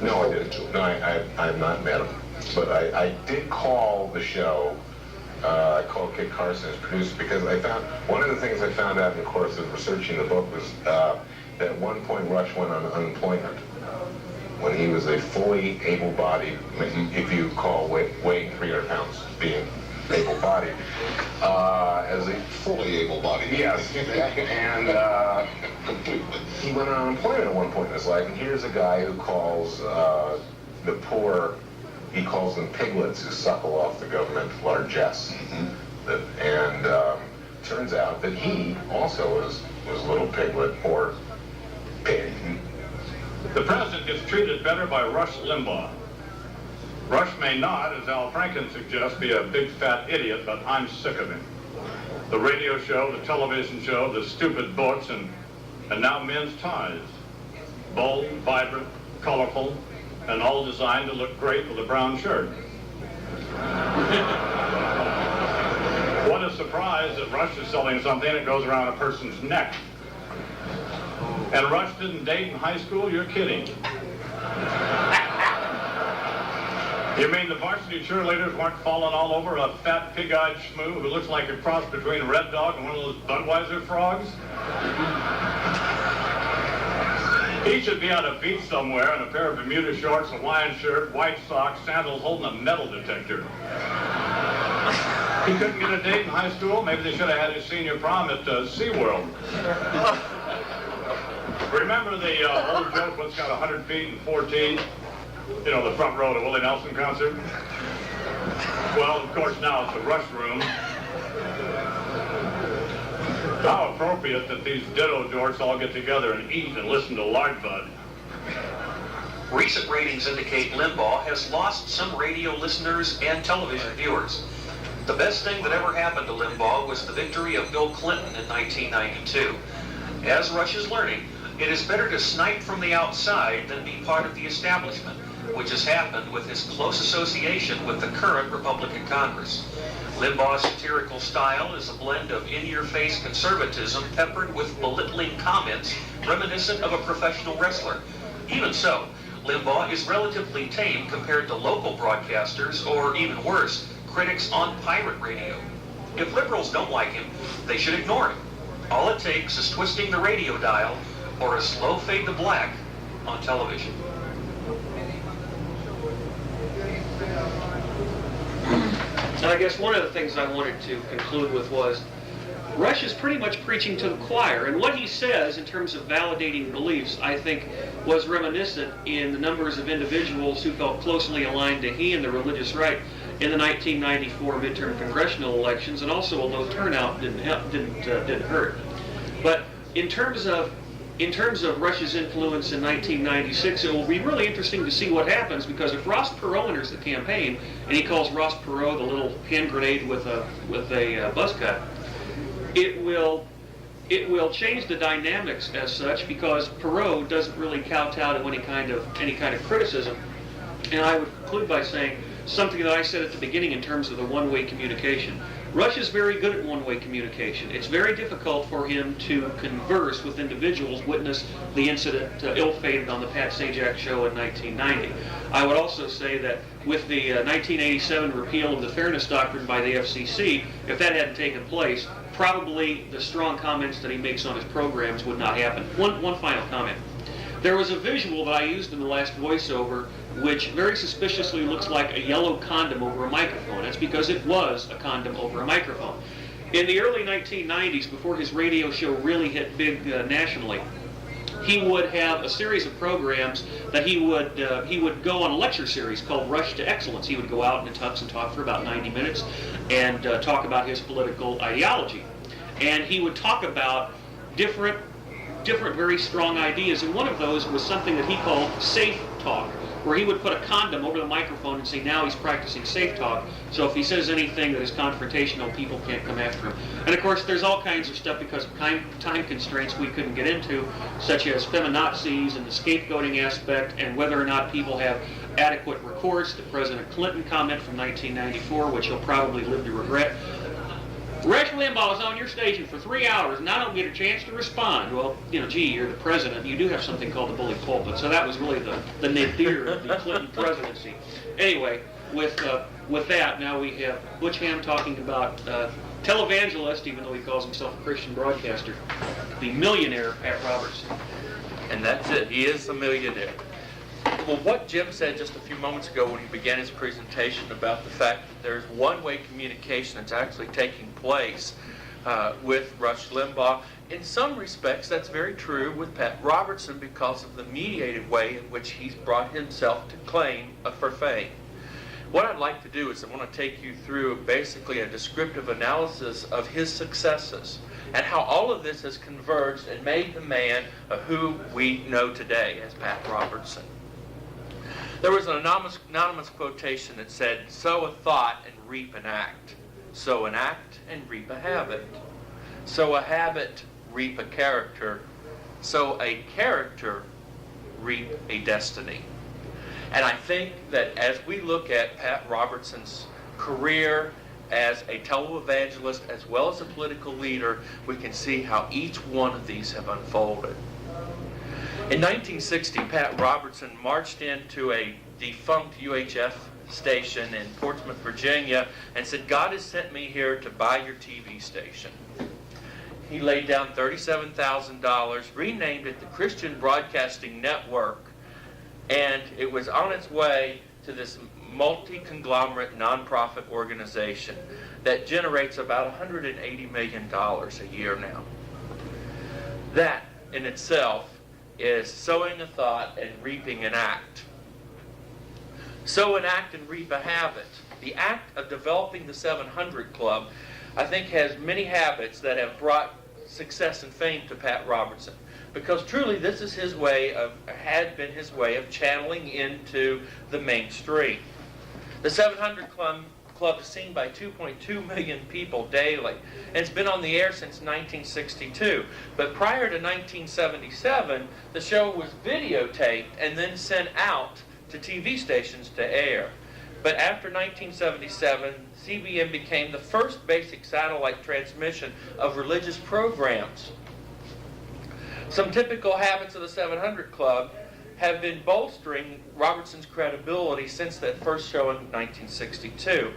No, I didn't. No, I've not met him. But I did call the show. I called Kit Carson as producer because I found, one of the things I found out in the course of researching the book was that at one point Rush went on unemployment when he was a fully able-bodied, if you call weighing 300 pounds being able-bodied, as a fully able-bodied. Yes, and he went on unemployment at one point in his life, and here's a guy who calls the poor, he calls them piglets who suckle off the government largesse. And turns out that he also was a little piglet, or pig. The president gets treated better by Rush Limbaugh. Rush may not, as Al Franken suggests, be a big fat idiot, but I'm sick of him. The radio show, the television show, the stupid books, and now men's ties. Bold, vibrant, colorful, and all designed to look great with a brown shirt. What a surprise that Rush is selling something that goes around a person's neck. And Rush didn't date in high school? You're kidding. You mean the varsity cheerleaders weren't falling all over a fat, pig-eyed schmoo who looks like a cross between a Red Dog and one of those Budweiser frogs? He should be on a beach somewhere in a pair of Bermuda shorts, a Hawaiian shirt, white socks, sandals, holding a metal detector. He couldn't get a date in high school? Maybe they should have had his senior prom at SeaWorld. Remember the old joke, what's got 100 feet and 14? You know, the front row of the Willie Nelson concert? Well, of course, now it's a Rush room. How appropriate that these ditto jorts all get together and eat and listen to Lardbud. Recent ratings indicate Limbaugh has lost some radio listeners and television viewers. The best thing that ever happened to Limbaugh was the victory of Bill Clinton in 1992. As Rush is learning, it is better to snipe from the outside than be part of the establishment, which has happened with his close association with the current Republican Congress. Limbaugh's satirical style is a blend of in-your-face conservatism peppered with belittling comments reminiscent of a professional wrestler. Even so, Limbaugh is relatively tame compared to local broadcasters, or even worse, critics on pirate radio. If liberals don't like him, they should ignore him. All it takes is twisting the radio dial or a slow fade to black on television. And I guess one of the things I wanted to conclude with was Rush is pretty much preaching to the choir, and what he says in terms of validating beliefs, I think, was reminiscent in the numbers of individuals who felt closely aligned to he and the religious right in the 1994 midterm congressional elections, and also a low turnout didn't hurt. But in terms of Rush's influence in 1996, it will be really interesting to see what happens, because if Ross Perot enters the campaign, and he calls Ross Perot the little hand grenade with a buzz cut, it will change the dynamics as such, because Perot doesn't really kowtow to any kind of criticism. And I would conclude by saying something that I said at the beginning in terms of the one-way communication. Rush is very good at one-way communication. It's very difficult for him to converse with individuals. Witness the incident ill-fated on the Pat Sajak show in 1990. I would also say that with the 1987 repeal of the Fairness Doctrine by the FCC, if that hadn't taken place, probably the strong comments that he makes on his programs would not happen. One final comment. There was a visual that I used in the last voiceover which very suspiciously looks like a yellow condom over a microphone. That's because it was a condom over a microphone. In the early 1990s, before his radio show really hit big nationally, he would have a series of programs that he would go on a lecture series called Rush to Excellence. He would go out in a tux and talk for about 90 minutes and talk about his political ideology. And he would talk about different very strong ideas, and one of those was something that he called safe talk, where he would put a condom over the microphone and say now he's practicing safe talk, so if he says anything that is confrontational, people can't come after him. And of course there's all kinds of stuff because of time constraints we couldn't get into, such as feminazis and the scapegoating aspect and whether or not people have adequate recourse. The President Clinton comment from 1994, which he'll probably live to regret. Rush Limbaugh is on your station for 3 hours and I don't get a chance to respond. Well, gee, you're the president. You do have something called the bully pulpit. So that was really the nadir of the Clinton presidency. Anyway, with that, now we have Butch Hamm talking about televangelist, even though he calls himself a Christian broadcaster, the millionaire Pat Robertson. And that's it. He is a millionaire. Well, what Jim said just a few moments ago when he began his presentation about the fact that there's one-way communication that's actually taking place with Rush Limbaugh, in some respects that's very true with Pat Robertson because of the mediated way in which he's brought himself to claim for fame. What I'd like to do is I want to take you through basically a descriptive analysis of his successes and how all of this has converged and made the man who we know today as Pat Robertson. There was an anonymous quotation that said, sow a thought and reap an act. Sow an act and reap a habit. Sow a habit, reap a character. Sow a character, reap a destiny. And I think that as we look at Pat Robertson's career as a televangelist as well as a political leader, we can see how each one of these have unfolded. In 1960, Pat Robertson marched into a defunct UHF station in Portsmouth, Virginia, and said, God has sent me here to buy your TV station. He laid down $37,000, renamed it the Christian Broadcasting Network, and it was on its way to this multi-conglomerate nonprofit organization that generates about $180 million a year now. That in itself is sowing a thought and reaping an act. Sow an act and reap a habit. The act of developing the 700 Club, I think, has many habits that have brought success and fame to Pat Robertson. Because truly this is his way of, had been his way of channeling into the mainstream. The 700 Club is seen by 2.2 million people daily. And it's been on the air since 1962. But prior to 1977, the show was videotaped and then sent out to TV stations to air. But after 1977, CBN became the first basic satellite transmission of religious programs. Some typical habits of the 700 Club have been bolstering Robertson's credibility since that first show in 1962.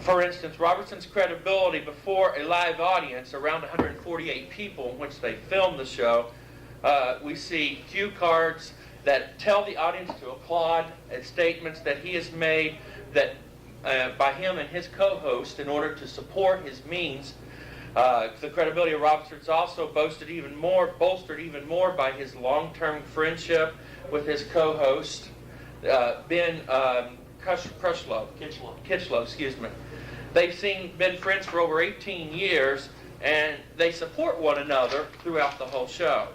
For instance, Robertson's credibility before a live audience, around 148 people in which they filmed the show, we see cue cards that tell the audience to applaud at statements that he has made that by him and his co-host in order to support his means. The credibility of Robertson is also bolstered even more by his long-term friendship with his co-host, Ben Kitchlow, excuse me. They've been friends for over 18 years, and they support one another throughout the whole show.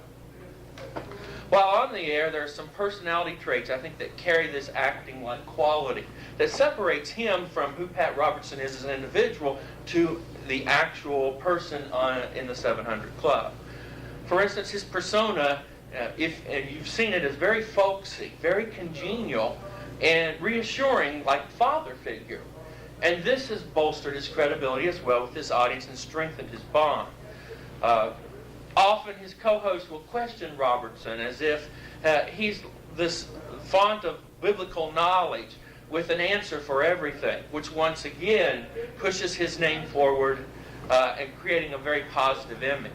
While on the air, there are some personality traits, I think, that carry this acting-like quality that separates him from who Pat Robertson is as an individual to the actual person in the 700 Club. For instance, his persona, and you've seen it, is very folksy, very congenial, and reassuring, like father figure. And this has bolstered his credibility as well with his audience and strengthened his bond. Often his co-host will question Robertson as if he's this font of biblical knowledge with an answer for everything, which once again pushes his name forward and creating a very positive image.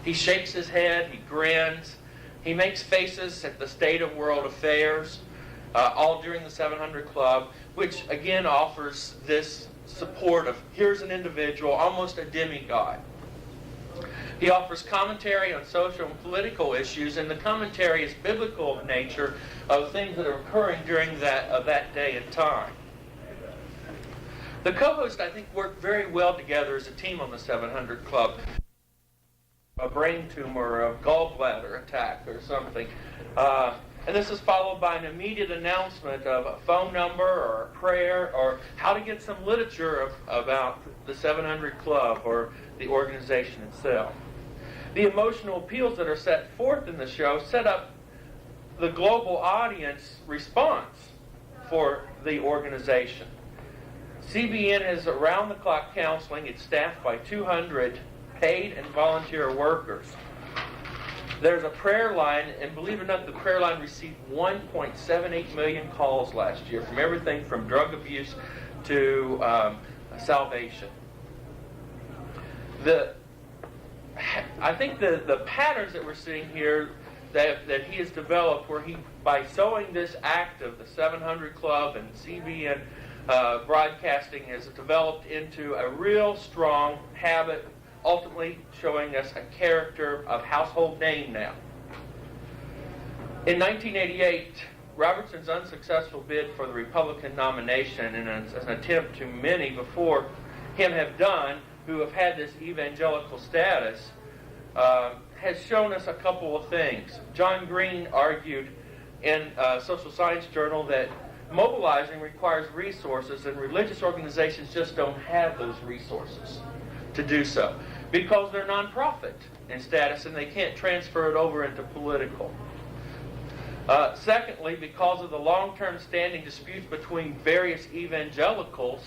He shakes his head, he grins, He makes faces at the state of world affairs, all during the 700 Club, which again offers this support of here's an individual, almost a demigod. He offers commentary on social and political issues, and the commentary is biblical in nature of things that are occurring during that day and time. The co-hosts, I think, work very well together as a team on the 700 Club. A brain tumor, a gallbladder attack or something. And this is followed by an immediate announcement of a phone number or a prayer or how to get some literature about the 700 Club or the organization itself. The emotional appeals that are set forth in the show set up the global audience response for the organization. CBN has around-the-clock counseling. It's staffed by 200 paid and volunteer workers. There's a prayer line, and believe it or not, the prayer line received 1.78 million calls last year from everything from drug abuse to salvation. I think the patterns that we're seeing here that he has developed, where he, by sowing this act of the 700 Club and CBN broadcasting, has developed into a real strong habit, ultimately showing us a character of household name now. In 1988, Robertson's unsuccessful bid for the Republican nomination, and an attempt to many before him have done, who have had this evangelical status, has shown us a couple of things. John Green argued in a social science journal that mobilizing requires resources, and religious organizations just don't have those resources to do so because they're nonprofit in status and they can't transfer it over into political. Secondly, because of the long-term standing disputes between various evangelicals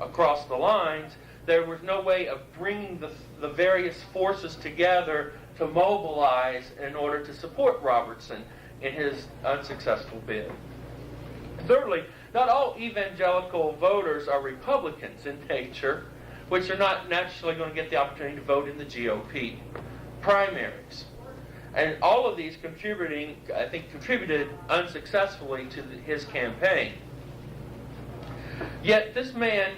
across the lines, there was no way of bringing the various forces together to mobilize in order to support Robertson in his unsuccessful bid. Thirdly, not all evangelical voters are Republicans in nature, which are not naturally going to get the opportunity to vote in the GOP primaries. And all of these contributed unsuccessfully to his campaign. Yet this man,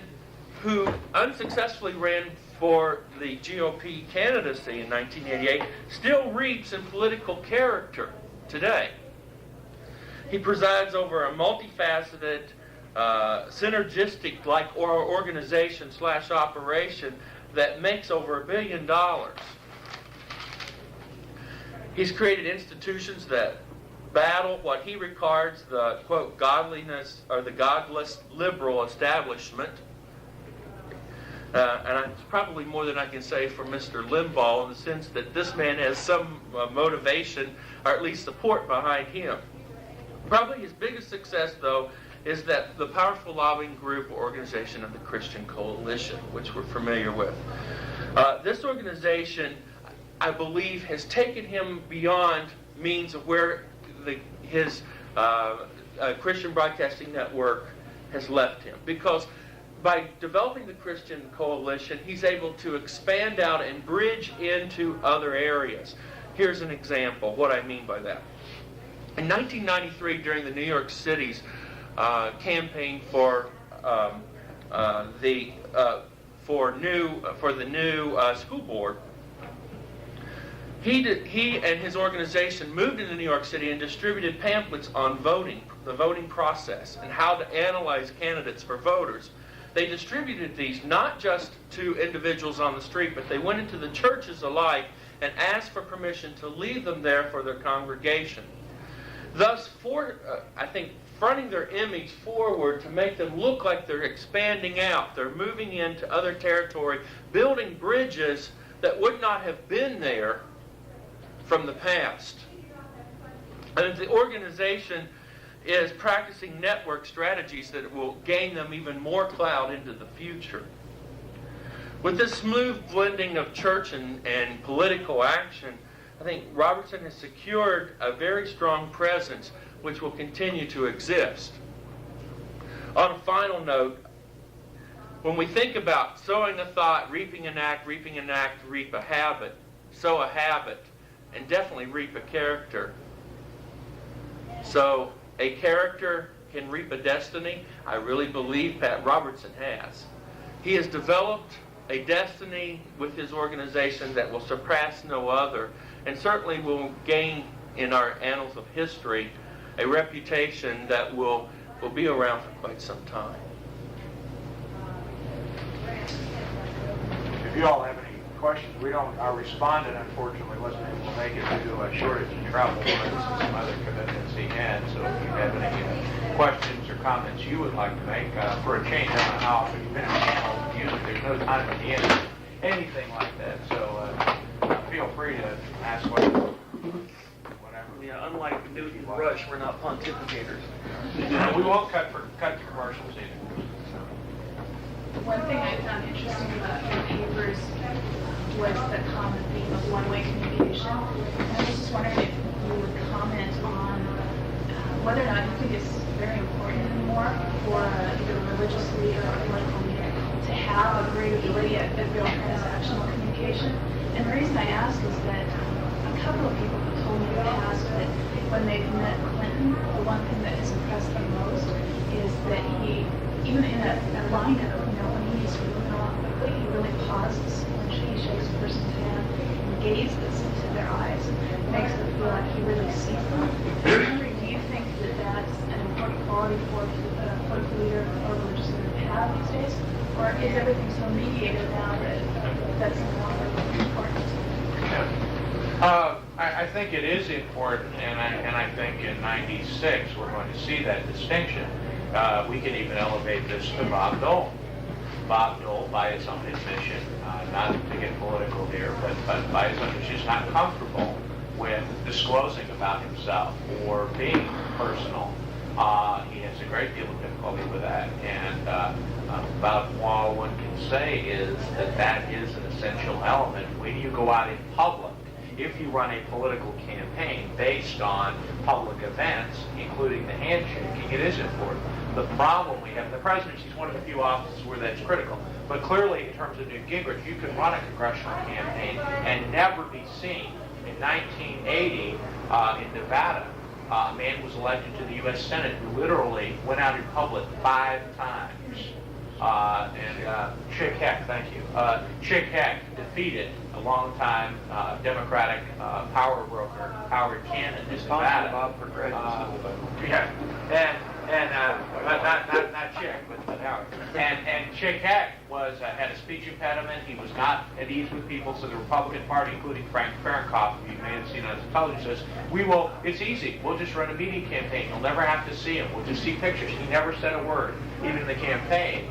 who unsuccessfully ran for the GOP candidacy in 1988, still reaps in political character today. He presides over a multifaceted, synergistic-like organization/operation that makes over $1 billion. He's created institutions that battle what he regards the, quote, godliness or the godless liberal establishment. And it's probably more than I can say for Mr. Limbaugh, in the sense that this man has some motivation or at least support behind him. Probably his biggest success, though, is that the powerful lobbying group or organization of the Christian Coalition, which we're familiar with. This organization, I believe, has taken him beyond means of where his Christian Broadcasting Network has left him. Because by developing the Christian Coalition, he's able to expand out and bridge into other areas. Here's an example, what I mean by that. In 1993, during the New York City's campaign for the new school board, he and his organization moved into New York City and distributed pamphlets on voting, the voting process, and how to analyze candidates for voters. They distributed these not just to individuals on the street, but they went into the churches alike and asked for permission to leave them there for their congregation. Thus, I think, fronting their image forward to make them look like they're expanding out. They're moving into other territory, building bridges that would not have been there from the past. And the organization is practicing network strategies that will gain them even more clout into the future. With this smooth blending of church and political action, I think Robertson has secured a very strong presence which will continue to exist. On a final note, when we think about sowing a thought, reaping an act, reap a habit, sow a habit, and definitely reap a character. So a character can reap a destiny. I really believe Pat Robertson has. He has developed a destiny with his organization that will surpass no other, and certainly will gain in our annals of history a reputation that will be around for quite some time. If you all have any questions, our respondent unfortunately wasn't able to make it due to a shortage of travel and some other commitments he had. So if you have any questions or comments you would like to make, for a change, I don't know how often you've been in a panel, usually there's no time at the end, anything like that. So feel free to ask questions. Whatever. Yeah, unlike Newton and Rush, we're not pontificators. We won't cut to commercials either. One thing I found interesting about your papers was the common theme of one-way communication. And I was just wondering if you would comment on whether or not you think it's very important anymore for either a religious leader or a political leader to have a great ability at real transactional communication. And the reason I ask is that a couple of people have told me in the past that when they've met Clinton, the one thing that has impressed them most is that he, even in a lineup, when he's moving along quickly, he really pauses when he shakes a person's hand and gazes into their eyes and makes them feel like he really sees them. I'm wondering, do you think that that's an important quality for a political leader or religious leader to have these days? Or is everything so mediated now that that's no longer important? I think it is important, and I think in '96 we're going to see that distinction. We can even elevate this to Bob Dole. Bob Dole, by his own admission, not to get political here, but by his own admission, is not comfortable with disclosing about himself or being personal. He has a great deal of difficulty with that, and about all one can say is that is an essential element when you go out in public. If you run a political campaign based on public events, including the handshaking, it is important. The problem we have in the presidency is one of the few offices where that's critical. But clearly, in terms of Newt Gingrich, you can run a congressional campaign and never be seen. In 1980, in Nevada, a man was elected to the U.S. Senate who literally went out in public 5 times. Chick Heck, thank you. Chick Heck defeated a longtime Democratic power broker, Howard Cannon, in Nevada. Bob for not Chick, but Howard. And Chick Heck had a speech impediment. He was not at ease with people. So the Republican Party, including Frank Fahrenkopf, who you may have seen on his television, says, it's easy. We'll just run a media campaign. You'll never have to see him. We'll just see pictures. He never said a word, even in the campaign.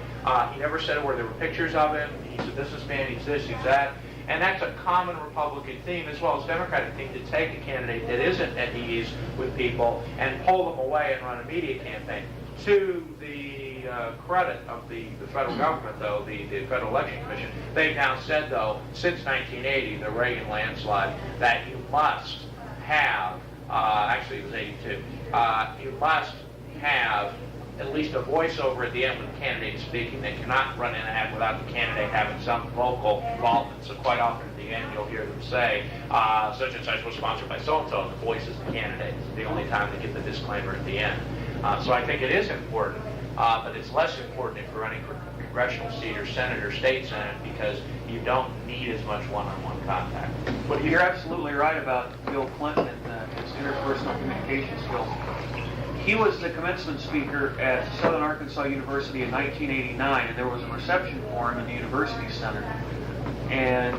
He never said a word. There were pictures of him. He's a businessman. He's this, he's that. And that's a common Republican theme as well as Democratic theme, to take a candidate that isn't at ease with people and pull them away and run a media campaign. To the credit of the federal government, though, the Federal Election Commission, they've now said, though, since 1980, the Reagan landslide, that you must have, actually it was 82, you must have at least a voiceover at the end with the candidate speaking. They cannot run in an ad without the candidate having some vocal involvement. So quite often at the end you'll hear them say, such and such was sponsored by so-and-so, and the voice is the candidate. It's the only time they give the disclaimer at the end. So I think it is important, but it's less important if you're running for congressional seat or Senate or state senate, because you don't need as much one-on-one contact. But you're absolutely right about Bill Clinton and his interpersonal communication skills. He was the commencement speaker at Southern Arkansas University in 1989, and there was a reception for him in the University Center. And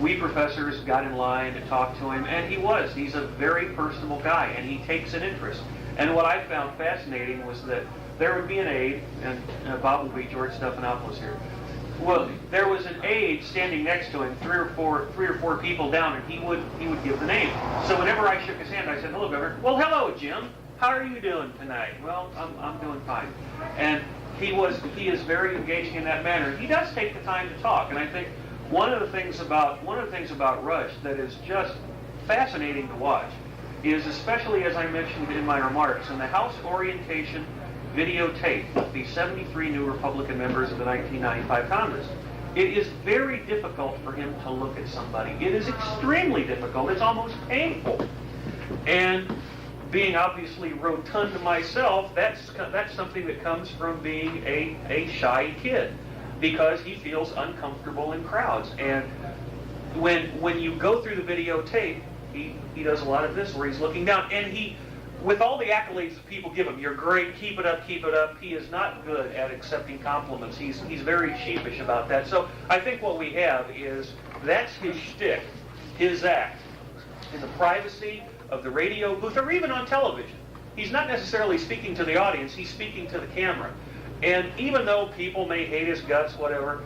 we professors got in line to talk to him, and he's a very personable guy, and he takes an interest. And what I found fascinating was that there would be an aide, and Bob will be George Stephanopoulos here. Well, there was an aide standing next to him, three or four people down, and he would give the name. So whenever I shook his hand, I said, "Hello, Governor." "Well, hello, Jim. How are you doing tonight?" "Well, I'm doing fine." And he is very engaging in that manner. He does take the time to talk, and I think one of the things about Rush that is just fascinating to watch is, especially as I mentioned in my remarks, in the House orientation videotape of the 73 new Republican members of the 1995 Congress. it is very difficult for him to look at somebody. It is extremely difficult. It's almost painful. And being obviously rotund myself, that's something that comes from being a shy kid, because he feels uncomfortable in crowds. And when you go through the videotape, he does a lot of this where he's looking down, and he, with all the accolades that people give him, you're great, keep it up, he is not good at accepting compliments. He's very sheepish about that. So I think what we have is, that's his shtick, his act, in the privacy of the radio booth, or even on television. He's not necessarily speaking to the audience, he's speaking to the camera. And even though people may hate his guts, whatever,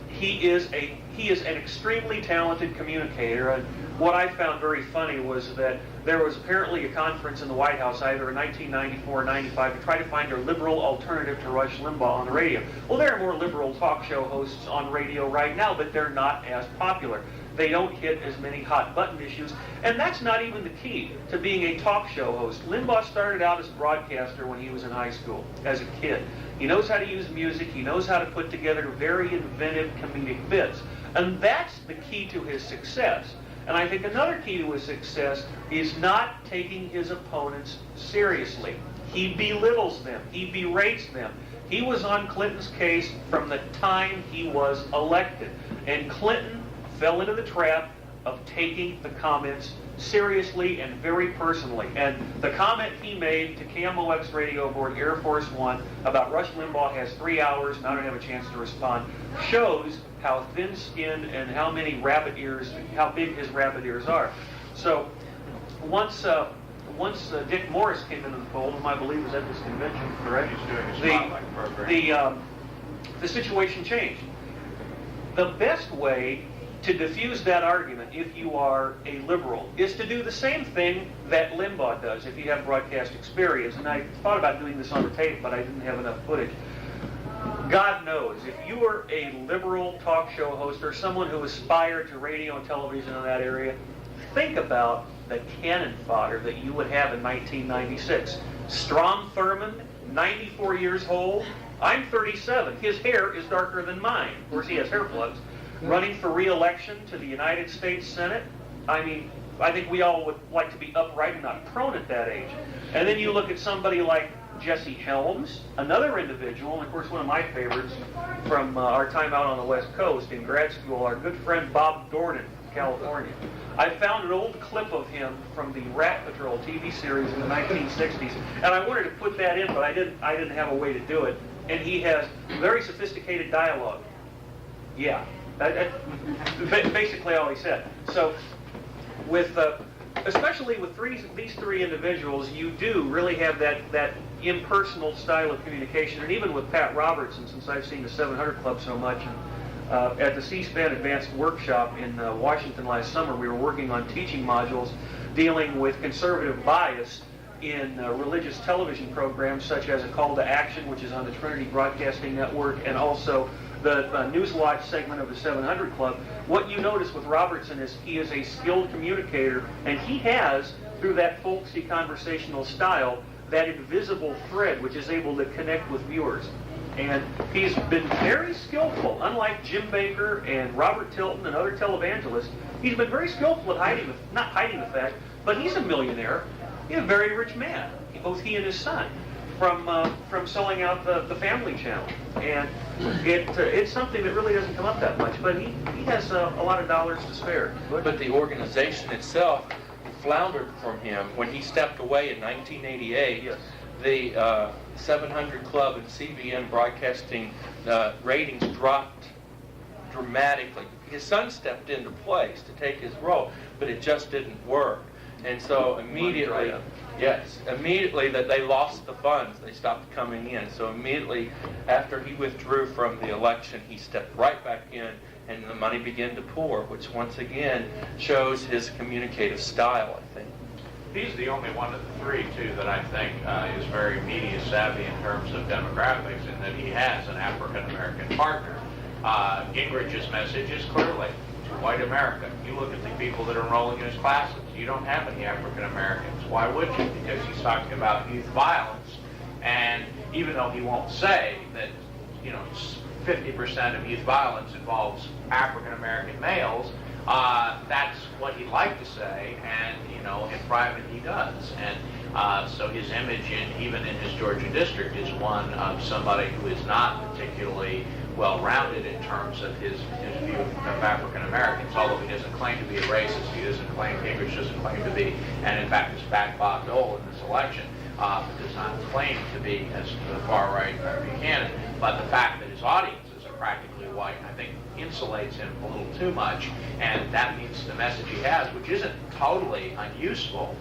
he is an extremely talented communicator. And what I found very funny was that there was apparently a conference in the White House either in 1994 or 95 to try to find a liberal alternative to Rush Limbaugh on the radio. Well, there are more liberal talk show hosts on radio right now, but they're not as popular. They don't hit as many hot button issues, and that's not even the key to being a talk show host. Limbaugh started out as a broadcaster when he was in high school, as a kid. He knows how to use music, he knows how to put together very inventive comedic bits, and that's the key to his success. And I think another key to his success is not taking his opponents seriously. He belittles them, he berates them. He was on Clinton's case from the time he was elected, and Clinton fell into the trap of taking the comments seriously and very personally. And the comment he made to KMOX radio aboard Air Force One about Rush Limbaugh has 3 hours and I don't have a chance to respond shows how thin-skinned and how big his rabbit ears are. So once Dick Morris came into the fold, whom I believe was at this convention, correct? He's doing a spotlight program. The situation changed. The best way to diffuse that argument, if you are a liberal, is to do the same thing that Limbaugh does if you have broadcast experience. And I thought about doing this on the tape, but I didn't have enough footage. God knows, if you were a liberal talk show host or someone who aspired to radio and television in that area, think about the cannon fodder that you would have in 1996. Strom Thurmond, 94 years old. I'm 37. His hair is darker than mine. Of course, he has hair plugs. Running for re-election to the United States Senate. I mean, I think we all would like to be upright and not prone at that age. And then you look at somebody like Jesse Helms, another individual, and of course one of my favorites from our time out on the West Coast in grad school, our good friend Bob Dornan from California. I found an old clip of him from the Rat Patrol TV series in the 1960s, and I wanted to put that in, but I didn't have a way to do it. And he has very sophisticated dialogue. Yeah. That's basically all he said. So, especially with these three individuals, you do really have that impersonal style of communication. And even with Pat Robertson, since I've seen the 700 Club so much, at the C-SPAN Advanced Workshop in Washington last summer, we were working on teaching modules dealing with conservative bias in religious television programs such as A Call to Action, which is on the Trinity Broadcasting Network, and also the Newswatch segment of the 700 Club. What you notice with Robertson is he is a skilled communicator, and he has, through that folksy conversational style, that invisible thread which is able to connect with viewers. And he's been very skillful, unlike Jim Baker and Robert Tilton and other televangelists. He's been very skillful at not hiding the fact, but he's a millionaire. He's a very rich man, both he and his son, from selling out the Family Channel. And it's something that really doesn't come up that much, but he has a lot of dollars to spare. But the organization itself floundered from him when he stepped away in 1988. Yes. The 700 Club and CBN broadcasting ratings dropped dramatically. His son stepped into place to take his role, but it just didn't work. And so immediately that they lost the funds. They stopped coming in. So immediately after he withdrew from the election, he stepped right back in, and the money began to pour, which once again shows his communicative style, I think. He's the only one of the three, too, that I think is very media savvy in terms of demographics, in that he has an African-American partner. Gingrich's message is clearly to white America. You look at the people that are enrolling in his classes. You don't have any African-Americans. Why would you? Because he's talking about youth violence. And even though he won't say that, 50% of youth violence involves African American males. That's what he'd like to say, and in private he does. And so his image, even in his Georgia district, is one of somebody who is not particularly well-rounded in terms of his view of African Americans. Although he doesn't claim to be a racist, he doesn't claim, Gingrich doesn't claim to be, and in fact has backed Bob Dole in this election, does not claim to be as far right Buchanan. But the fact that his audiences are practically white, I think, insulates him a little too much, and that means the message he has, which isn't totally unuseful,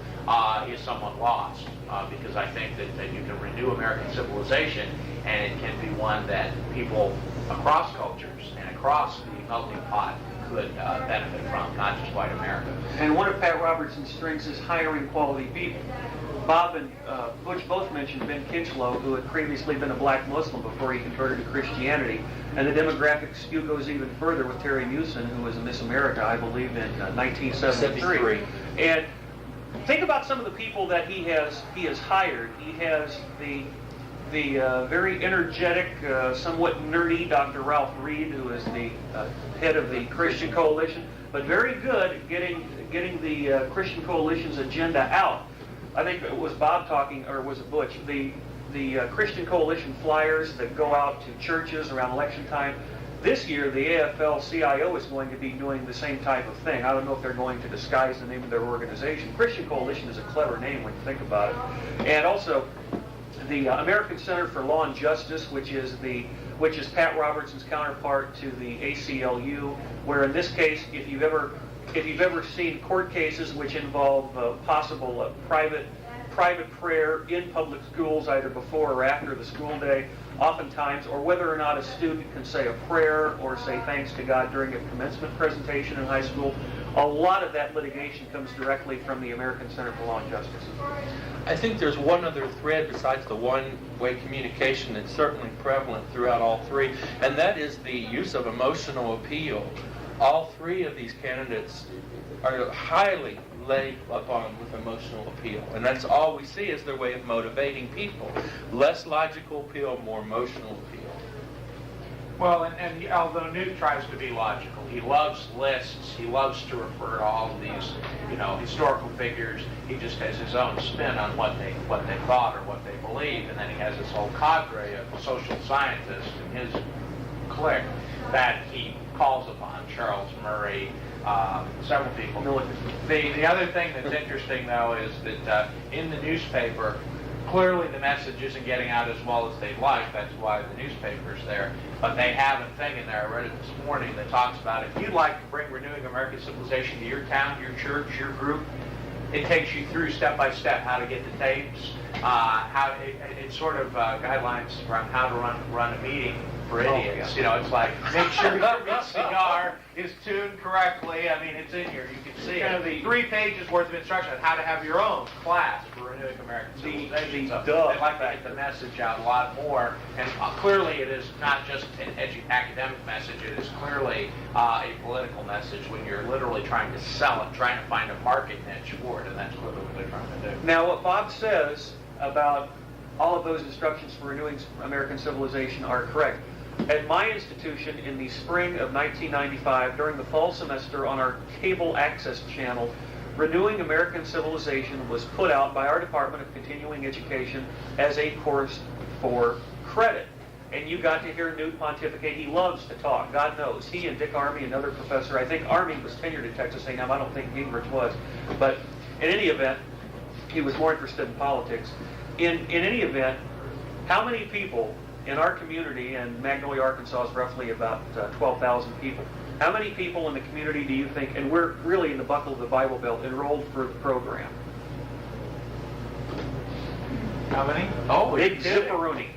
is somewhat lost, because I think that you can renew American civilization, and it can be one that people across cultures and across the melting pot could benefit from, not just white America. And one of Pat Robertson's strengths is hiring quality people. Bob and Butch both mentioned Ben Kinchlow, who had previously been a black Muslim before he converted to Christianity. And the demographic skew goes even further with Terry Newson, who was a Miss America, I believe, in 1973. And think about some of the people that he has hired. He has the very energetic, somewhat nerdy Dr. Ralph Reed, who is the head of the Christian Coalition, but very good at getting the Christian Coalition's agenda out. I think it was Bob talking, or was it Butch? The Christian Coalition flyers that go out to churches around election time. This year, the AFL-CIO is going to be doing the same type of thing. I don't know if they're going to disguise the name of their organization. Christian Coalition is a clever name when you think about it. And also, the American Center for Law and Justice, which is Pat Robertson's counterpart to the ACLU, where in this case, if you've ever seen court cases which involve possible private prayer in public schools, either before or after the school day, oftentimes, or whether or not a student can say a prayer or say thanks to God during a commencement presentation in high school, a lot of that litigation comes directly from the American Center for Law and Justice. I think there's one other thread besides the one-way communication that's certainly prevalent throughout all three, and that is the use of emotional appeal. All three of these candidates are highly laid upon with emotional appeal, and that's all we see as their way of motivating people. Less logical appeal, more emotional appeal. Well, and although Newt tries to be logical, he loves lists, he loves to refer to all of these, historical figures. He just has his own spin on what they thought or what they believe, and then he has this whole cadre of social scientists in his clique that he calls upon. Charles Murray, several people. The other thing that's interesting, though, is that in the newspaper, clearly the message isn't getting out as well as they'd like. That's why the newspaper's there. But they have a thing in there, I read it this morning, that talks about if you'd like to bring renewing American civilization to your town, your church, your group, it takes you through step by step how to get the tapes, it's sort of guidelines around how to run a meeting for idiots. It's like, make sure your VCR is tuned correctly. I mean, it's in here. You can see it. 3 pages worth of instruction on how to have your own class for renewing American civilization. I'd like to get the message out a lot more. And clearly it is not just an academic message. It is clearly a political message when you're literally trying to sell it, trying to find a market niche for it. And that's clearly what they're trying to do. Now, what Bob says about all of those instructions for renewing American civilization are correct. At my institution in the spring of 1995, during the fall semester on our cable access channel, Renewing American Civilization was put out by our Department of Continuing Education as a course for credit. And you got to hear Newt pontificate. He loves to talk, God knows. He and Dick Armey, another professor, I think Armey was tenured at Texas A&M, I don't think Gingrich was. But in any event, he was more interested in politics. In any event, how many people in our community, and Magnolia, Arkansas is roughly about 12,000 people, how many people in the community do you think, and we're really in the buckle of the Bible Belt, enrolled for the program? How many? Big zipperoonie.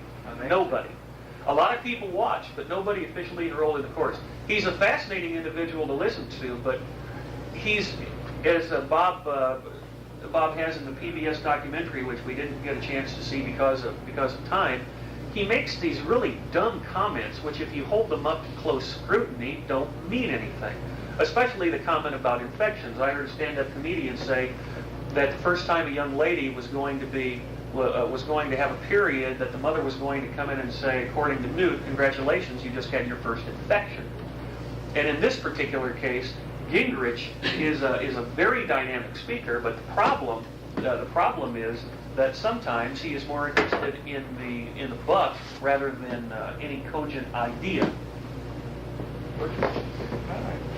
Nobody. A lot of people watch, but nobody officially enrolled in the course. He's a fascinating individual to listen to, but he's, as Bob has in the PBS documentary, which we didn't get a chance to see because of time, he makes these really dumb comments, which if you hold them up to close scrutiny, don't mean anything. Especially the comment about infections. I heard stand-up comedians say, that the first time a young lady was going to have a period, that the mother was going to come in and say, according to Newt, congratulations, you just had your first infection. And in this particular case, Gingrich is a very dynamic speaker, but the problem is that sometimes he is more interested in the buck rather than any cogent idea.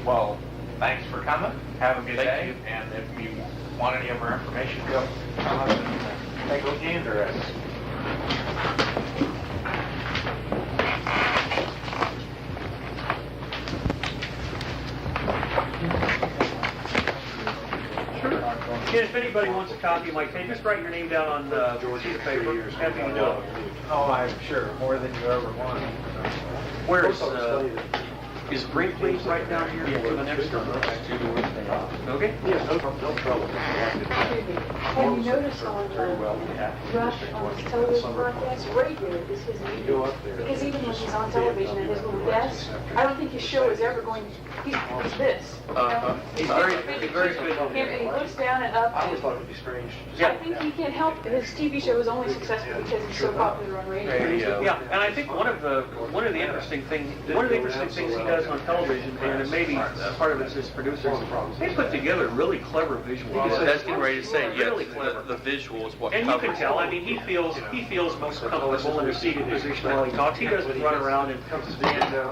Well, thanks for coming. Have a good Thank day. you. And if you want any of our information, go come up and take a gander at us. And if anybody wants a copy of my tape, just write your name down on the sheet of paper. Happy to do it. Oh, I'm sure. More than you ever wanted. Where is Brinkley right down here to the next one? Okay? Yeah, no trouble. Have you noticed on Rush, on his television broadcast, radio is his medium? Because even when he's on television at his little desk, I don't think his show is ever going, he's this. You know? He's very good. And he looks down and up. I always thought it would be strange. I think he can't help it. His TV show is only successful because he's so popular on radio. Yeah, and I think one of the interesting things he does on television, and maybe part of it's his producers, they put together really clever visuals. That's getting ready to say, Really yes, clever. the visual is what And you can covers tell, it. I mean, he feels most comfortable in a seated position while he talks. He doesn't run around and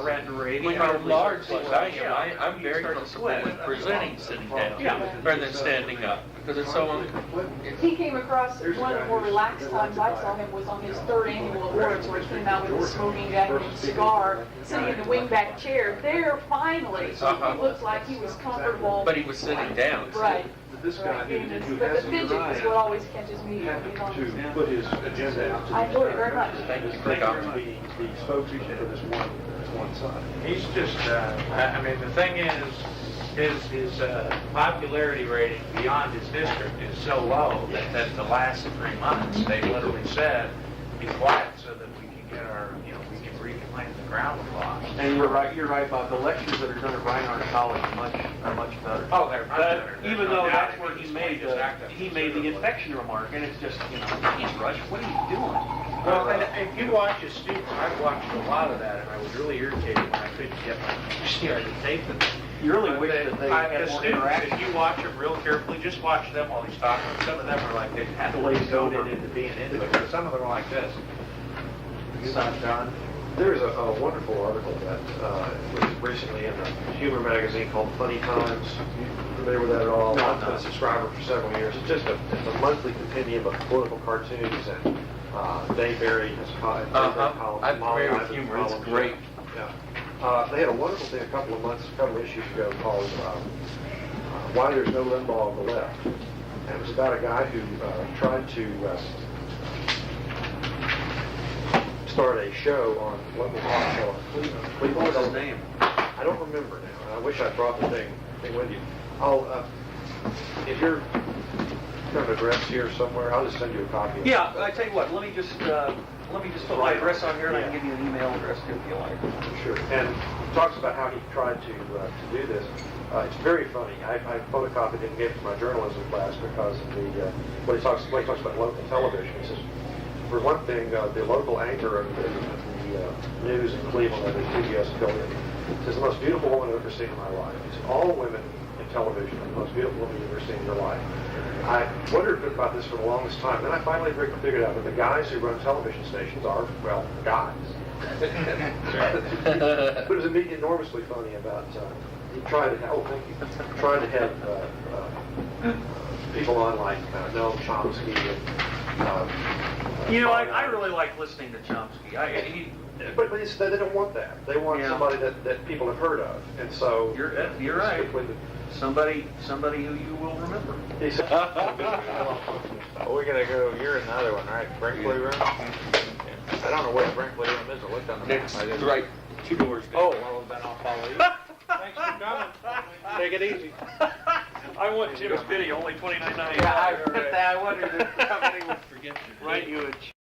rant and rave. When He you're probably large starts like to I am, sweat. I'm very He starts to comfortable sweat. with presenting sitting down Yeah. rather than standing up because it's so uncomfortable. He came across, one of the more relaxed times I saw him was on his 3rd annual awards where he came out with his smoking jacket and cigar, sitting in the wingback chair. There, finally, it looked like he was comfortable. But he was sitting down. Right. This guy Right. who But the has fidget is what always catches me. to put his agenda out to I enjoyed it very much. Thank you for the coming. spokesperson for this one side. He's just, I mean, the thing is, his popularity rating beyond his district is so low that the last 3 months, they literally said, be quiet so that we can get our, we can reclaim the ground we lost. And you're right, Bob. The lectures that are done at Reinhardt College are much better. Oh, they're much better. Even though that's where he made the infection remark, and it's just, geez, Rush, what are you doing? Well, and if you watch his speaker, I've watched a lot of that, and I was really irritated when I couldn't get my started taping. You really wish that they had more interaction. If you watch him real carefully, just watch them while he's talking. Some of them are like they have to laze over into being into it, but some of them are like this. It's not done. There's a wonderful article that was recently in the humor magazine called Funny Times. You familiar with that at all? No, I've been a subscriber for several years. It's just a monthly compendium of political cartoons, and Dave Barry has columns. I'm familiar with humor. It's great. Yeah. They had a wonderful thing a couple of issues ago called Why There's No Limbaugh on the Left. And it was about a guy who tried to start a show on local talk show in Cleveland. What was his name? I don't remember now. I wish I brought the thing with you. If you're kind of address here somewhere, I'll just send you a copy. Yeah, I tell you what, let me just put my address on here, and I can give you an email address too if you like. Sure. And talks about how he tried to do this. It's very funny. I photocopied it and gave it to my journalism class because of the when he talks about local television. He says, for one thing, the local anchor of the news in Cleveland at the PBS affiliate says the most beautiful woman I've ever seen in my life. He said, all women in television are the most beautiful woman you've ever seen in your life. I wondered about this for the longest time. Then I finally figured out that the guys who run television stations are, well, guys. But it was enormously funny about he tried to have people on like Noam Chomsky and I really like listening to Chomsky. But they don't want that. They want somebody that people have heard of, and so you're right. Somebody who you will remember. We're gonna go. You're in the other one, right? Brinkley room. I don't know where the Brinkley room is. I looked on the map. Next, right, 2 doors down. Oh, well then I'll follow you. Thanks for coming. Take it easy. I want Jim's video, only $29.99. Yeah, I wondered if somebody would forget to write you a